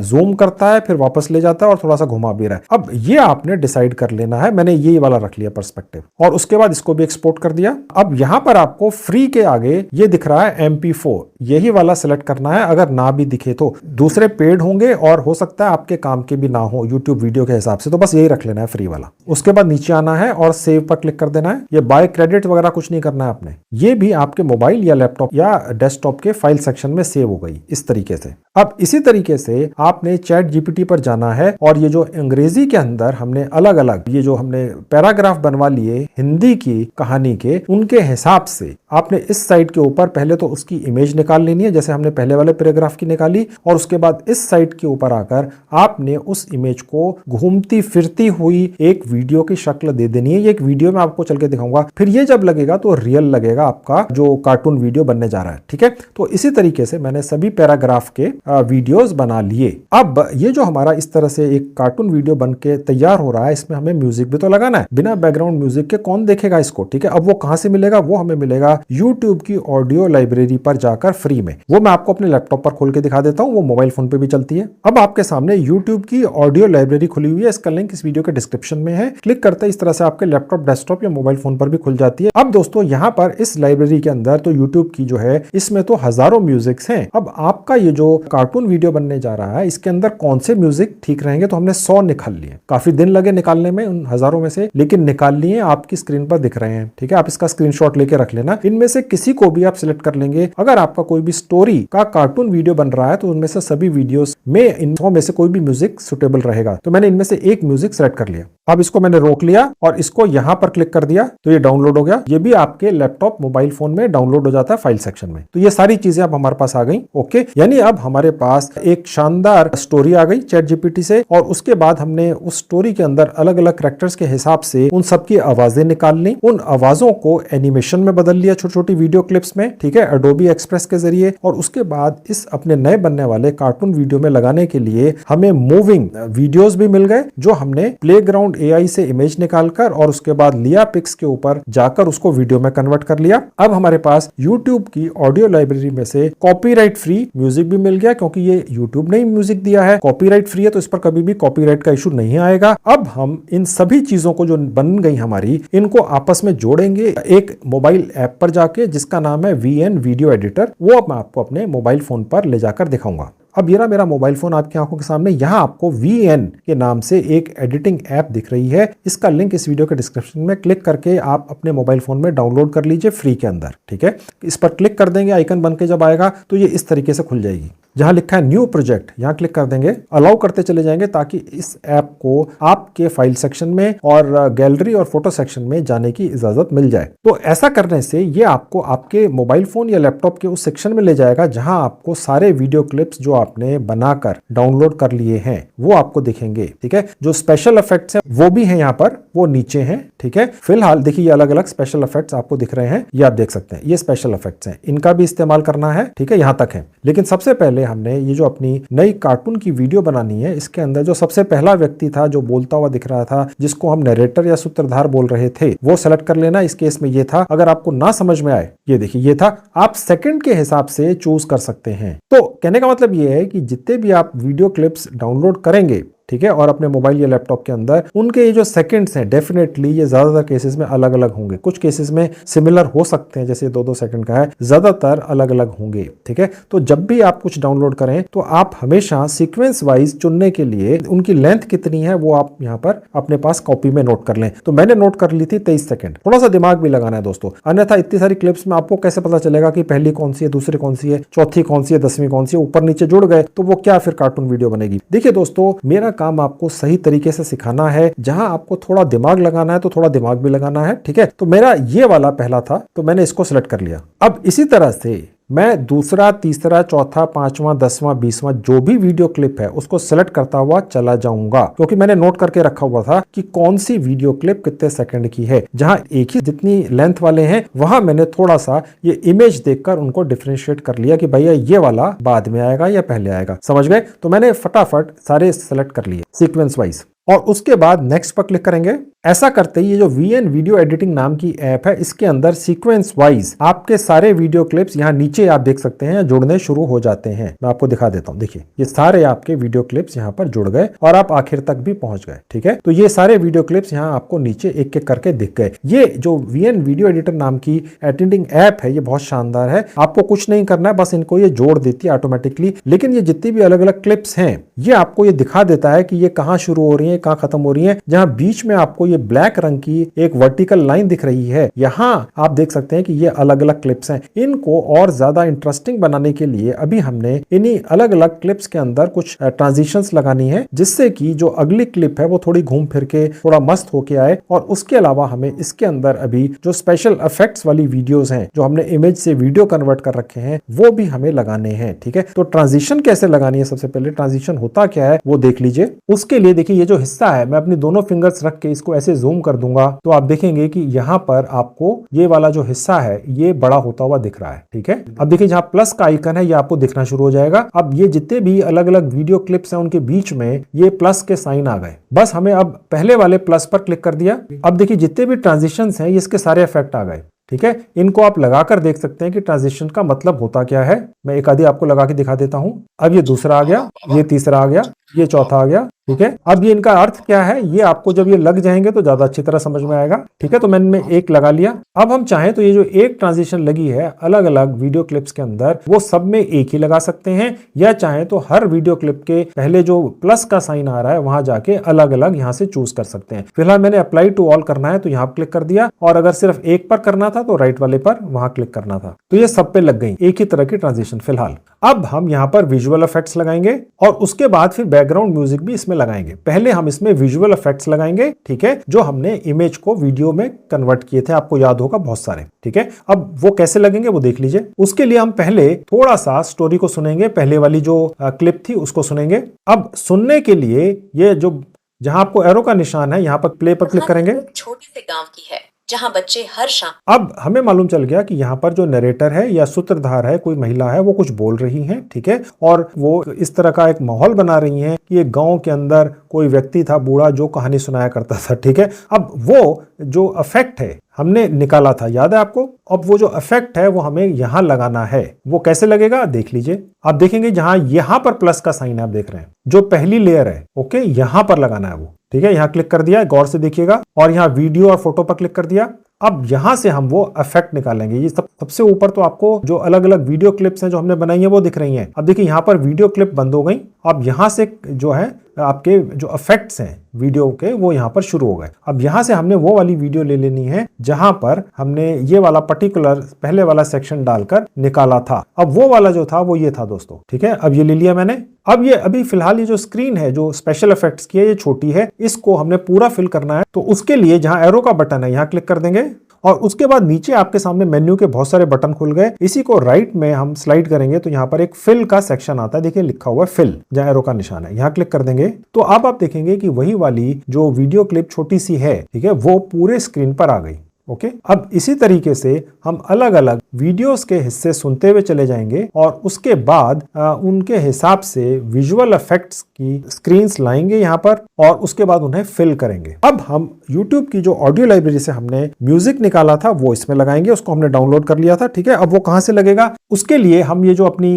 Speaker 1: जूम करता है, फिर वापस ले जाता है और थोड़ा सा घुमा भी रहा है। अब ये आपने डिसाइड कर लेना है। मैंने ये वाला रख लिया पर्सपेक्टिव और उसके बाद इसको भी एक्सपोर्ट कर दिया। अब यहां पर आपको फ्री के आगे ये दिख रहा है MP4, यही वाला सिलेक्ट करना है। अगर ना भी दिखे तो दूसरे पेड होंगे और हो सकता है आपके काम के भी ना हो यूट्यूब वीडियो के हिसाब से, तो बस यही रख लेना है फ्री वाला। उसके बाद नीचे आना है और सेव पर क्लिक कर देना है। ये बाय क्रेडिट वगैरह कुछ नहीं करना है आपने, ये भी आपके मोबाइल या लैपटॉप या डेस्कटॉप के फाइल सेक्शन में सेव हो गई इस तरीके से। अब इसी तरीके से आपने चैट जीपीटी पर जाना है और ये जो अंग्रेजी के अंदर हमने अलग अलग ये जो हमने पैराग्राफ बनवा लिए हिंदी की कहानी के, उनके हिसाब से आपने इस साइट के ऊपर पहले तो उसकी इमेज निकाल लेनी है, जैसे हमने पहले वाले पैराग्राफ की निकाली, और उसके बाद इस साइट के ऊपर आकर आपने उस इमेज को घूमती फिरती हुई एक वीडियो की शक्ल दे देनी है। ये एक वीडियो में आपको चल के दिखाऊंगा, फिर ये जब लगेगा तो रियल लगेगा आपका जो कार्टून वीडियो बनने जा रहा है, ठीक है। तो इसी तरीके से मैंने सभी पैराग्राफ के वीडियोस बना लिए। अब ये जो हमारा इस तरह से एक कार्टून वीडियो बन के तैयार हो रहा है, इसमें हमें म्यूजिक भी तो लगाना है। बिना बैकग्राउंड म्यूजिक के कौन देखेगा इसको, ठीक है। अब वो कहां से मिलेगा, वो हमें मिलेगा यूट्यूब की ऑडियो लाइब्रेरी पर जाकर फ्री में। वो मैं आपको अपने लैपटॉप पर खोल के दिखा देता हूं, वो मोबाइल फोन पे भी चलती है। अब आपके सामने यूट्यूब की ऑडियो लाइब्रेरी खुली हुई है, इसका लिंक इस वीडियो के डिस्क्रिप्शन में है। क्लिक करते इस तरह से आपके लैपटॉप, डेस्कटॉप या मोबाइल फोन पर भी खुल जाती है। अब दोस्तों यहाँ पर इस लाइब्रेरी के अंदर तो यूट्यूब की जो है इसमें तो हजारों म्यूजिक्स हैं। अब आपका ये जो कार्टून वीडियो बनने जा रहा है इसके अंदर कौन से म्यूजिक ठीक रहेंगे, तो हमने 100 निकाल लिए। काफी दिन लगे निकालने में उन हजारों में से, लेकिन निकाल लिए, आपकी स्क्रीन पर दिख रहे हैं, ठीक है। आप इसका स्क्रीनशॉट लेके रख लेना। इनमें से किसी को भी आप सिलेक्ट कर लेंगे। अगर आपका कोई भी स्टोरी का कार्टून वीडियो बन रहा है तो उनमें से सभी वीडियोस में इन 100 में से कोई भी म्यूजिक सुटेबल रहेगा। तो मैंने इनमें से एक म्यूजिक सेलेक्ट कर लिया। अब इसको मैंने रोक लिया और इसको यहां पर क्लिक कर दिया तो ये डाउनलोड हो गया। ये भी आपके लैपटॉप, मोबाइल फोन में डाउनलोड हो जाता है फाइल सेक्शन में। तो ये सारी चीजें अब हमारे पास आ गई, ओके। यानी अब हमारी हमारे पास एक शानदार स्टोरी आ गई चैट जीपीटी से, और उसके बाद हमने उस स्टोरी के अंदर अलग अलग कैरेक्टर्स के हिसाब से उन सबकी आवाजें निकाल ली, उन आवाजों को एनिमेशन में बदल लिया छोटी छोटी वीडियो क्लिप्स में, ठीक है, एडोबी एक्सप्रेस के जरिए। और उसके बाद इस अपने नए बनने वाले कार्टून वीडियो में लगाने के लिए हमें मूविंग वीडियोस भी मिल गए, जो हमने प्लेग्राउंड एआई से इमेज निकालकर और उसके बाद लिया पिक्स के ऊपर जाकर उसको वीडियो में कन्वर्ट कर लिया। अब हमारे पास यूट्यूब की ऑडियो लाइब्रेरी में से कॉपीराइट फ्री म्यूजिक भी मिल गया, क्योंकि ये यूट्यूब ने ही म्यूजिक दिया है, कॉपीराइट फ्री है, तो इस पर कभी भी कॉपीराइट का इशू नहीं आएगा। अब हम इन सभी चीजों को जो बन गई हमारी, इनको आपस में जोड़ेंगे एक मोबाइल ऐप पर जाके, जिसका नाम है VN वीडियो एडिटर। वो अब मैं आपको अपने मोबाइल फोन पर ले जाकर दिखाऊंगा। अब ये रहा मेरा मोबाइल फोन आपकी आंखों के सामने। यहाँ आपको VN के नाम से एक एडिटिंग ऐप दिख रही है। इसका लिंक इस वीडियो के डिस्क्रिप्शन में क्लिक करके आप अपने मोबाइल फोन में डाउनलोड कर लीजिए फ्री के अंदर, ठीक है। इस पर क्लिक कर देंगे, आइकन बन के जब आएगा तो ये इस तरीके से खुल जाएगी। जहां लिखा है न्यू प्रोजेक्ट, यहां क्लिक कर देंगे, अलाउ करते चले जाएंगे ताकि इस ऐप को आपके फाइल सेक्शन में और गैलरी और फोटो सेक्शन में जाने की इजाजत मिल जाए। तो ऐसा करने से ये आपको आपके मोबाइल फोन या लैपटॉप के उस सेक्शन में ले जाएगा जहां आपको सारे वीडियो क्लिप्स जो आपने बनाकर डाउनलोड कर लिए हैं वो आपको दिखेंगे, ठीक है। जो स्पेशल इफेक्ट्स हैं वो भी हैं यहाँ पर, वो नीचे हैं, ठीक है। फिलहाल देखिए ये अलग अलग स्पेशल इफेक्ट्स आपको दिख रहे हैं, ये आप देख सकते हैं, ये स्पेशल इफेक्ट्स हैं, इनका भी इस्तेमाल करना है, ठीक है, यहाँ तक है। लेकिन सबसे पहले हमने ये जो अपनी नई कार्टून की वीडियो बनानी है, इसके अंदर जो सबसे पहला व्यक्ति था जो बोलता हुआ दिख रहा था, जिसको हम नरेटर या सूत्रधार बोल रहे थे, वो सेलेक्ट कर लेना। इस केस में ये था। अगर आपको ना समझ में आए, ये देखिए ये था, आप सेकंड के हिसाब से चूज कर सकते हैं। तो कहने का मतलब ये है कि जितने भी आप वीडियो क्लिप्स डाउनलोड करेंगे, ठीक है, और अपने मोबाइल या लैपटॉप के अंदर, उनके ये जो सेकंड्स हैं डेफिनेटली ये ज्यादातर केसेस में अलग अलग होंगे। कुछ केसेस में सिमिलर हो सकते हैं, जैसे 2-2 सेकंड का है, ज्यादातर अलग अलग होंगे, ठीक है। तो जब भी आप कुछ डाउनलोड करें तो आप हमेशा सीक्वेंस वाइज चुनने के लिए उनकी लेंथ कितनी है वो आप यहाँ पर अपने पास कॉपी में नोट कर लें। तो मैंने नोट कर ली थी 23 सेकंड। थोड़ा सा दिमाग भी लगाना है दोस्तों, अन्यथा इतनी सारी क्लिप्स में आपको कैसे पता चलेगा कि पहली कौन सी है, दूसरी कौन सी है, चौथी कौन सी है, 10वीं कौन सी है, ऊपर नीचे जुड़ गए तो वो क्या फिर कार्टून वीडियो बनेगी। देखिए दोस्तों, मेरा काम आपको सही तरीके से सिखाना है। जहां आपको थोड़ा दिमाग लगाना है तो थोड़ा दिमाग भी लगाना है, ठीक है। तो मेरा ये वाला पहला था, तो मैंने इसको सिलेक्ट कर लिया। अब इसी तरह से मैं दूसरा, तीसरा, चौथा, 5वां, 10वां, 20वां जो भी वीडियो क्लिप है उसको सिलेक्ट करता हुआ चला जाऊंगा, क्योंकि मैंने नोट करके रखा हुआ था कि कौन सी वीडियो क्लिप कितने सेकंड की है। जहां एक ही जितनी लेंथ वाले हैं वहां मैंने थोड़ा सा ये इमेज देखकर उनको डिफरेंशिएट कर लिया कि भैया ये वाला बाद में आएगा या पहले आएगा, समझ गए। तो मैंने फटाफट सारे सिलेक्ट कर लिए सीक्वेंस वाइज, और उसके बाद नेक्स्ट पर क्लिक करेंगे। ऐसा करते ही ये जो VN वीडियो एडिटिंग नाम की ऐप है, इसके अंदर सीक्वेंस वाइज आपके सारे वीडियो क्लिप्स यहाँ नीचे आप देख सकते हैं जुड़ने शुरू हो जाते हैं। मैं आपको दिखा देता हूँ, देखिए ये सारे आपके वीडियो क्लिप्स यहाँ पर जुड़ गए और आप आखिर तक भी पहुंच गए, ठीक है। तो ये सारे वीडियो क्लिप्स यहाँ आपको नीचे एक एक करके दिख गए। ये जो VN वीडियो एडिटर नाम की एडिटिंग ऐप है ये बहुत शानदार है। आपको कुछ नहीं करना है, बस इनको ये जोड़ देती है ऑटोमेटिकली। लेकिन ये जितनी भी अलग अलग क्लिप्स हैं ये आपको ये दिखा देता है कि ये कहाँ शुरू हो रही है, कहाँ खत्म हो रही है। जहां बीच में आपको ये ब्लैक रंग की एक वर्टिकल लाइन दिख रही है, यहां आप देख सकते हैं कि ये अलग अलग क्लिप्स हैं। इनको और ज्यादा इंटरेस्टिंग बनाने के लिए अभी हमने इन्हीं अलग अलग क्लिप्स के अंदर कुछ ट्रांजिशंस लगानी है, जिससे कि जो अगली क्लिप है वो थोड़ी घूम फिर के थोड़ा मस्त होके आए। और उसके अलावा हमें इसके अंदर अभी जो स्पेशल इफेक्ट्स वाली वीडियोस हैं, जो हमने इमेज से वीडियो कन्वर्ट कर रखे हैं, वो भी हमें लगाने हैं, ठीक है। तो ट्रांजिशन कैसे लगानी है, सबसे पहले ट्रांजिशन होता क्या है वो देख लीजिए। उसके लिए देखिए ये जो हिस्सा है, मैं अपनी दोनों फिंगर्स रख के इसको ऐसे जूम कर दूंगा तो आप देखेंगे कि यहाँ पर आपको ये वाला जो हिस्सा है ये बड़ा होता हुआ दिख रहा है, ठीक है। अब देखिए जहाँ प्लस का आइकन है ये आपको दिखना शुरू हो जाएगा। अब ये जितने भी अलग अलग वीडियो क्लिप्स हैं उनके बीच में ये प्लस के साइन आ गए। बस हमें अब पहले वाले प्लस पर क्लिक कर दिया। अब देखिए जितने भी ट्रांजिशंस हैं इसके सारे इफेक्ट आ गए, ठीक है। इनको आप लगाकर देख सकते हैं कि ट्रांजिशन का मतलब होता क्या है। मैं एक आधी आपको लगा के दिखा देता हूं। अब ये दूसरा आ गया, ये तीसरा आ गया, ये चौथा आ गया, ठीक है। अब ये इनका अर्थ क्या है ये आपको जब ये लग जाएंगे तो ज्यादा अच्छी तरह समझ में आएगा, ठीक है। तो मैंने एक लगा लिया। अब हम चाहें तो ये जो एक ट्रांजिशन लगी है अलग अलग वीडियो क्लिप्स के अंदर, वो सब में एक ही लगा सकते हैं, या चाहें तो हर वीडियो क्लिप के पहले जो प्लस का साइन आ रहा है वहां जाके अलग अलग यहां से चूज कर सकते हैं। फिलहाल मैंने अप्लाई टू ऑल करना है तो यहाँ क्लिक कर दिया, और अगर सिर्फ एक पर करना था तो राइट वाले पर वहां क्लिक करना था। तो ये सब पे लग गई एक ही तरह की ट्रांजिशन। फिलहाल अब हम यहाँ पर विजुअल इफेक्ट्स लगाएंगे और उसके बाद फिर बैकग्राउंड म्यूजिक भी इसमें लगाएंगे। पहले हम इसमें विजुअल इफेक्ट्स लगाएंगे, ठीक है, जो हमने इमेज को वीडियो में कन्वर्ट किए थे, आपको याद होगा बहुत सारे, ठीक है। अब वो कैसे लगेंगे वो देख लीजिए। उसके लिए हम पहले थोड़ा सा स्टोरी को सुनेंगे, पहले वाली जो क्लिप थी उसको सुनेंगे। अब सुनने के लिए ये जो जहां आपको एरो का निशान है, यहां पर प्ले पर क्लिक करेंगे।
Speaker 4: छोटे से गांव की है जहां बच्चे हर शाम।
Speaker 1: अब हमें मालूम चल गया कि यहाँ पर जो नरेटर है या सूत्रधार है, कोई महिला है, वो कुछ बोल रही हैं, ठीक है, और वो इस तरह का एक माहौल बना रही हैं कि एक गांव के अंदर कोई व्यक्ति था बूढ़ा जो कहानी सुनाया करता था, ठीक है। अब वो जो इफेक्ट है हमने निकाला था, याद है आपको। अब वो जो इफेक्ट है वो हमें यहां लगाना है। वो कैसे लगेगा देख लीजिए। आप देखेंगे जहां यहां पर प्लस का साइन आप देख रहे हैं, जो पहली लेयर है, ओके, यहां पर लगाना है वो, ठीक है। यहां क्लिक कर दिया, गौर से देखिएगा, और यहां वीडियो और फोटो पर क्लिक कर दिया। अब यहां से हम वो इफेक्ट निकालेंगे। ये सबसे ऊपर तो आपको जो अलग अलग वीडियो क्लिप्स हैं जो हमने बनाई है वो दिख रही हैं। अब देखिए यहां पर वीडियो क्लिप बंद हो गई। अब यहां से जो है आपके जो इफेक्ट्स हैं वीडियो के वो यहां पर शुरू हो गए। अब यहां से हमने वो वाली वीडियो ले लेनी है जहां पर हमने ये वाला पर्टिकुलर पहले वाला सेक्शन डालकर निकाला था। अब वो वाला जो था वो ये था दोस्तों, ठीक है। अब ये ले लिया मैंने। अब ये अभी फिलहाल ये जो स्क्रीन है जो स्पेशल इफेक्ट्स की है ये छोटी है, इसको हमने पूरा फिल करना है। तो उसके लिए जहां एरो का बटन है यहां क्लिक कर देंगे, और उसके बाद नीचे आपके सामने मेन्यू के बहुत सारे बटन खुल गए। इसी को राइट में हम स्लाइड करेंगे तो यहाँ पर एक फिल का सेक्शन आता है, देखिए लिखा हुआ है फिल, जहां एरो का निशान है, यहाँ क्लिक कर देंगे। तो अब आप देखेंगे कि वही वाली जो वीडियो क्लिप छोटी सी है, ठीक है, वो पूरे स्क्रीन पर आ गई। ओके, अब इसी तरीके से हम अलग अलग वीडियोस के हिस्से सुनते हुए चले जाएंगे और उसके बाद उनके हिसाब से विजुअल इफेक्ट्स की स्क्रीन्स लाएंगे यहाँ पर और उसके बाद उन्हें फिल करेंगे। अब हम YouTube की जो ऑडियो लाइब्रेरी से हमने म्यूजिक निकाला था वो इसमें लगाएंगे, उसको हमने डाउनलोड कर लिया था, ठीक है। अब वो कहां से लगेगा, उसके लिए हम ये जो अपनी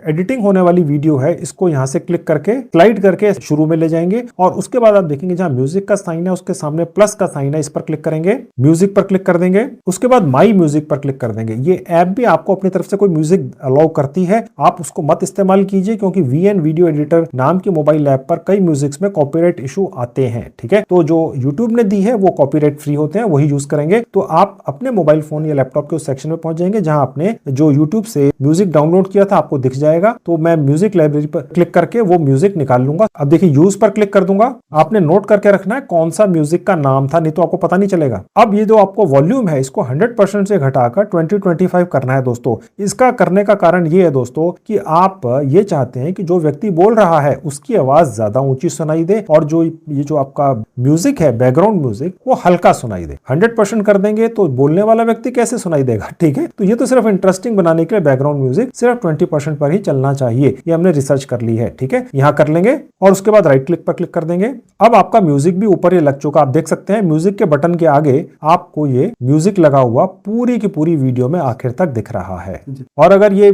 Speaker 1: एडिटिंग होने वाली वीडियो है इसको यहां से क्लिक करके स्लाइड करके शुरू में ले जाएंगे और उसके बाद आप देखेंगे जहां म्यूजिक का साइन है उसके सामने प्लस का साइन है, इस पर क्लिक करेंगे, म्यूजिक पर क्लिक कर देंगे, उसके बाद माई म्यूजिक पर क्लिक कर देंगे। ये ऐप भी आपको अपनी तरफ से कोई म्यूजिक अलाउ करती है, आप उसको मत इस्तेमाल कीजिए क्योंकि VN वीडियो एडिटर नाम की मोबाइल ऐप पर कई म्यूजिक्स में कॉपीराइट इशू आते हैं, ठीक है। तो जो YouTube ने दी है वो कॉपीराइट फ्री होते हैं, वही यूज करेंगे। तो आप अपने मोबाइल फोन या लैपटॉप के उस सेक्शन में पहुंच जाएंगे जहां आपने जो YouTube से म्यूजिक डाउनलोड किया था, आपको दिख जाएगा। तो मैं म्यूजिक लाइब्रेरी पर क्लिक करके वो म्यूजिक निकाल लूंगा। अब देखिए यूज पर क्लिक कर दूंगा, आपने नोट करके रखना है कौन सा म्यूजिक का नाम था, नहीं तो आपको पता नहीं चलेगा। अब ये जो आपको वॉल्यूम है इसको 100% से घटाकर 20-25 करना है दोस्तों। इसका करने का कारण ये है दोस्तों कि आप ये चाहते हैं कि जो व्यक्ति बोल रहा है उसकी आवाज ज्यादा ऊंची सुनाई दे और जो ये जो आपका म्यूजिक है बैकग्राउंड म्यूजिक वो हल्का सुनाई दे। 100% कर देंगे तो बोलने वाला व्यक्ति कैसे सुनाई देगा, ठीक है। तो ये तो सिर्फ इंटरेस्टिंग बनाने के लिए बैकग्राउंड म्यूजिक सिर्फ 20% पर ही चलना चाहिए, ये हमने रिसर्च कर ली है, ठीक है। यहां कर लेंगे और उसके बाद राइट क्लिक पर क्लिक कर देंगे। अब आपका म्यूजिक भी ऊपर ये लग चुका, आप देख सकते हैं म्यूजिक के बटन के आगे आपको ये म्यूजिक लगा हुआ पूरी की पूरी वीडियो में आखिर तक दिख रहा है। और अगर ये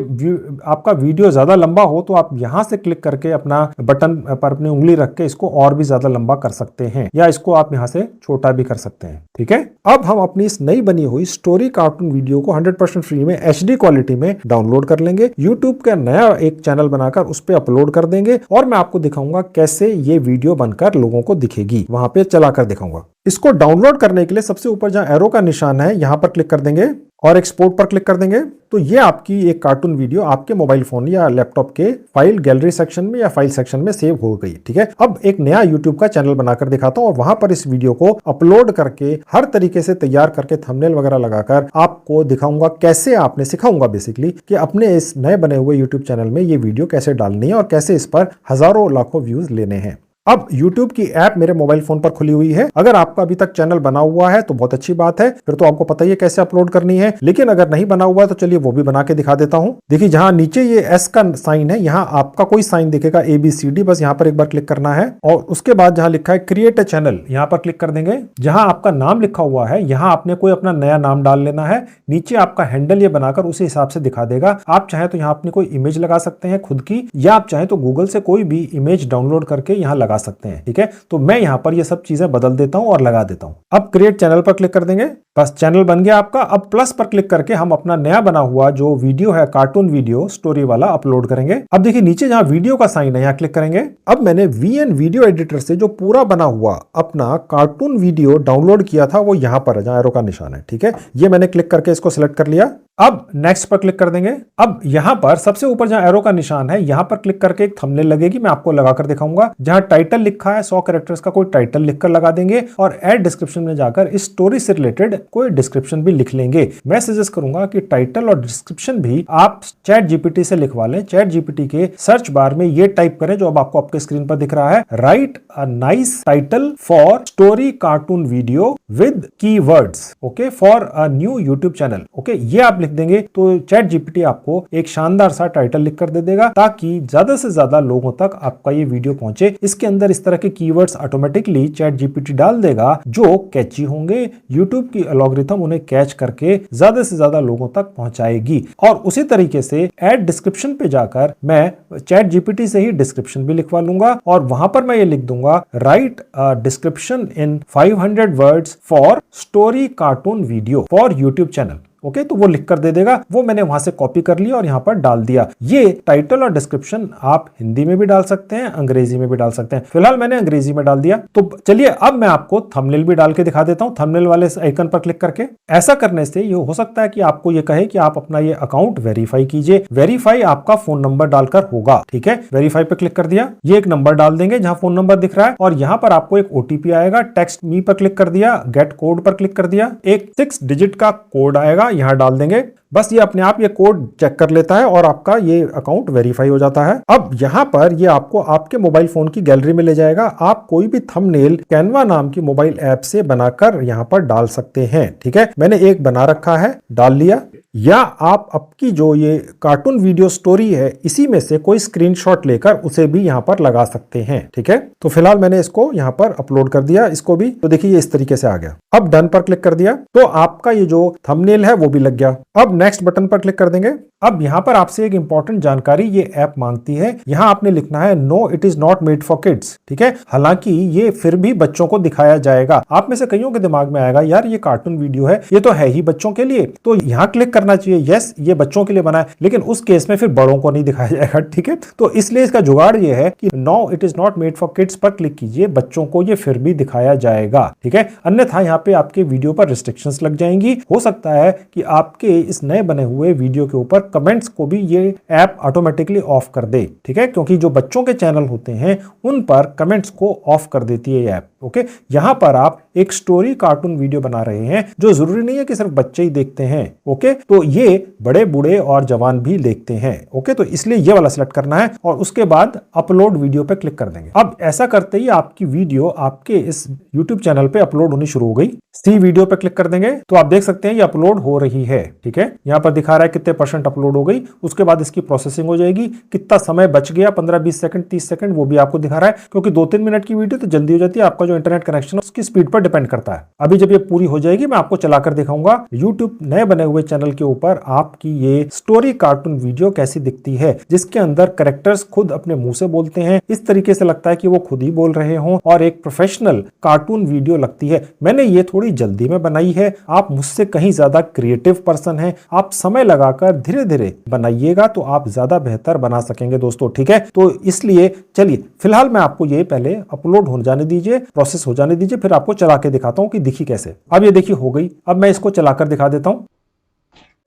Speaker 1: आपका वीडियो ज्यादा लंबा हो तो आप यहां से क्लिक करके अपना बटन पर अपनी उंगली रख के इसको और भी ज्यादा लंबा कर सकते हैं या इसको आप यहां से छोटा भी कर सकते हैं, ठीक है। अब हम अपनी इस नई बनी हुई स्टोरी कार्टून वीडियो को 100% फ्री में HD क्वालिटी में डाउनलोड कर लेंगे, YouTube का नया एक चैनल बनाकर उस पर अपलोड कर देंगे और मैं आपको दिखाऊंगा कैसे ये वीडियो बनकर लोगों को दिखेगी, वहां पे चलाकर दिखाऊंगा। इसको डाउनलोड करने के लिए सबसे ऊपर जहां एरो का निशान है यहां पर क्लिक कर देंगे और एक्सपोर्ट पर क्लिक कर देंगे। तो ये आपकी एक कार्टून वीडियो आपके मोबाइल फोन या लैपटॉप के फाइल गैलरी सेक्शन में या फाइल सेक्शन में सेव हो गई, ठीक है। अब एक नया YouTube का चैनल बनाकर दिखाता हूं और वहां पर इस वीडियो को अपलोड करके हर तरीके से तैयार करके थंबनेल वगैरह लगाकर आपको दिखाऊंगा कैसे, आपने सिखाऊंगा बेसिकली कि अपने इस नए बने हुए YouTube चैनल में ये वीडियो कैसे डालनी है और कैसे इस पर हजारों लाखों व्यूज लेने हैं। अब YouTube की ऐप मेरे मोबाइल फोन पर खुली हुई है। अगर आपका अभी तक चैनल बना हुआ है तो बहुत अच्छी बात है, फिर तो आपको पता ही है कैसे अपलोड करनी है। लेकिन अगर नहीं बना हुआ है तो चलिए वो भी बना के दिखा देता हूं। देखिए जहां नीचे ये S का साइन है, यहां आपका कोई साइन दिखेगा ABCD, बस यहां पर एक बार क्लिक करना है और उसके बाद जहां लिखा है क्रिएट अ चैनल यहां पर क्लिक कर देंगे। जहां आपका नाम लिखा हुआ है यहां आपने कोई अपना नया नाम डाल लेना है। नीचे आपका हैंडल ये बनाकर उसी हिसाब से दिखा देगा। आप चाहे तो यहाँ अपनी कोई इमेज लगा सकते हैं खुद की, या आप चाहे तो गूगल से कोई भी इमेज डाउनलोड करके यहाँ लगा सकते हैं, ठीक है। तो मैं यहां पर ये सब चीजें बदल देता हूं और लगा देता हूं। अब क्रिएट चैनल पर क्लिक कर देंगे, बस चैनल बन गया आपका। अब प्लस पर क्लिक करके हम अपना नया बना हुआ जो वीडियो है कार्टून वीडियो स्टोरी वाला अपलोड करेंगे। अब देखिए नीचे जहां वीडियो का साइन है यहां क्लिक करेंगे। अब मैंने VN वीडियो एडिटर से जो पूरा बना हुआ अपना कार्टून वीडियो डाउनलोड किया था वो यहां पर है जहां एरो का निशान है, ठीक है। ये मैंने क्लिक करके इसको सिलेक्ट कर लिया। अब नेक्स्ट पर क्लिक कर देंगे। अब यहां पर सबसे ऊपर जहां एरो का निशान है यहां पर क्लिक करके एक थंबनेल लगेगी, मैं आपको लगाकर दिखाऊंगा। जहां टाइटल लिखा है 100 कैरेक्टर्स का कोई टाइटल लिखकर लगा देंगे और ऐड डिस्क्रिप्शन में जाकर इस स्टोरी से रिलेटेड कोई डिस्क्रिप्शन भी लिख लेंगे। मैं सजेस्ट करूंगा कि टाइटल और डिस्क्रिप्शन भी आप चैट जीपीटी से लिखवा लें। चैट जीपीटी के सर्च बार में ये टाइप करें जो अब आपको आपके स्क्रीन पर दिख रहा है, right a nice title for story cartoon video with keywords, okay, for a new YouTube channel. Okay, ये आप लिख देंगे तो चैट जीपीटी आपको एक शानदार सा टाइटल लिखकर दे देगा ताकि ज्यादा से ज्यादा लोगों तक आपका ये वीडियो पहुंचे। इसके अंदर इस तरह के कीवर्ड्स ऑटोमेटिकली चैट जीपीटी डाल देगा जो कैची होंगे, यूट्यूब की एल्गोरिथम उन्हें कैच करके ज्यादा से ज्यादा लोगों तक पहुंचाएगी। और उसी तरीके से ऐड डिस्क्रिप्शन पे जाकर मैं चैट जीपीटी से ही डिस्क्रिप्शन भी लिखवा लूंगा और वहां पर मैं ये लिख दूंगा, right a description in 500 words for story cartoon video for YouTube channel. Okay, तो वो लिख कर दे देगा। वो मैंने वहां से कॉपी कर लिया और यहां पर डाल दिया। ये टाइटल और डिस्क्रिप्शन आप हिंदी में भी डाल सकते हैं, अंग्रेजी में भी डाल सकते हैं। फिलहाल मैंने अंग्रेजी में डाल दिया। तो चलिए अब मैं आपको थंबनेल भी डाल के दिखा देता हूं, थंबनेल वाले आइकन पर क्लिक करके। ऐसा करने से ये हो सकता है कि आपको ये कहे कि आप अपना ये अकाउंट वेरीफाई कीजिए। वेरीफाई आपका फोन नंबर डालकर होगा, ठीक है। वेरीफाई पे क्लिक कर दिया, ये एक नंबर डाल देंगे जहां फोन नंबर दिख रहा है और यहां पर आपको एक ओटीपी आएगा। टेक्स्ट मी पर क्लिक कर दिया, गेट कोड पर क्लिक कर दिया, एक 6 डिजिट का कोड आएगा, यहां डाल देंगे। बस ये अपने आप ये कोड चेक कर लेता है और आपका ये अकाउंट वेरीफाई हो जाता है। अब यहाँ पर ये आपको आपके मोबाइल फोन की गैलरी में ले जाएगा। आप कोई भी थंबनेल कैनवा नाम की मोबाइल ऐप से बनाकर यहाँ पर डाल सकते हैं, ठीक है। मैंने एक बना रखा है, डाल लिया। या आप आपकी जो ये कार्टून वीडियो स्टोरी है इसी में से कोई स्क्रीनशॉट लेकर उसे भी यहाँ पर लगा सकते हैं, ठीक है। तो फिलहाल मैंने इसको यहाँ पर अपलोड कर दिया, इसको भी। तो देखिए ये इस तरीके से आ गया। अब डन पर क्लिक कर दिया तो आपका ये जो थंबनेल है वो भी लग गया। अब नेक्स्ट बटन पर क्लिक कर देंगे। अब यहाँ पर आपसे एक इंपॉर्टेंट जानकारी ये ऐप मांगती है। यहाँ आपने लिखना है no it is not made for kids, ठीक है। हालांकि ये फिर भी बच्चों को दिखाया जाएगा। आप में से कईयों के दिमाग में आएगा यार ये कार्टून वीडियो है, ये तो है ही बच्चों के लिए, तो यहाँ क्लिक करना चाहिए यस ये बच्चों के लिए बना है, लेकिन उस केस में फिर बड़ों को नहीं दिखाया जाएगा, ठीक है। तो इसलिए इसका जुगाड़ ये है कि no it is not made for kids पर क्लिक कीजिए, बच्चों को ये फिर भी दिखाया जाएगा, ठीक है। अन्यथा यहाँ पे आपके वीडियो पर रिस्ट्रिक्शंस लग जाएंगी। हो सकता है कि आपके इस नए बने हुए वीडियो के ऊपर कमेंट्स को भी ये ऐप ऑटोमेटिकली ऑफ कर दे, ठीक है, क्योंकि जो बच्चों के चैनल होते हैं उन पर कमेंट्स को ऑफ कर देती है ये ऐप। ओके, यहां पर आप एक स्टोरी कार्टून वीडियो बना रहे हैं जो जरूरी नहीं है कि सिर्फ बच्चे ही देखते हैं। ओके, तो ये बड़े बूढ़े और जवान भी देखते हैं। ओके, तो इसलिए ये वाला सिलेक्ट करना है और उसके बाद अपलोड वीडियो पे क्लिक कर देंगे। अब ऐसा करते ही आपकी वीडियो आपके इस YouTube चैनल पे अपलोड होनी शुरू हो गई। सी वीडियो पे क्लिक कर देंगे तो आप देख सकते हैं ये अपलोड हो रही है, ठीक है। यहाँ पर दिखा रहा है कितने % अपलोड हो गई। उसके बाद इसकी प्रोसेसिंग हो जाएगी। कितना समय बच गया, 15-20 सेकंड, 30 सेकंड, वो भी आपको दिखा रहा है, क्योंकि 2-3 मिनट की वीडियो तो जल्दी हो जाती है। आपका जो इंटरनेट कनेक्शन है उसकी स्पीड पर डिपेंड करता है। अभी जब ये पूरी हो जाएगी मैं आपको चलाकर दिखाऊंगा YouTube नए बने हुए चैनल के ऊपर आपकी ये स्टोरी कार्टून वीडियो कैसी दिखती है, जिसके अंदर कैरेक्टर्स खुद अपने मुंह से बोलते हैं। इस तरीके से लगता है कि वो खुद ही बोल रहे हों और एक प्रोफेशनल कार्टून वीडियो लगती है। मैंने ये थोड़ी जल्दी में बनाई है। आप मुझसे कहीं ज्यादा क्रिएटिव पर्सन हैं। आप समय लगाकर धीरे धीरे बनाइएगा तो आप ज्यादा बेहतर बना सकेंगे दोस्तों, ठीक है। तो इसलिए चलिए फिलहाल मैं आपको ये पहले अपलोड हो जाने दीजिए, प्रोसेस हो जाने दीजिए, फिर आपको चला के दिखाता हूं कि दिखी कैसे। अब ये देखिए हो गई। अब मैं इसको चलाकर दिखा देता हूं।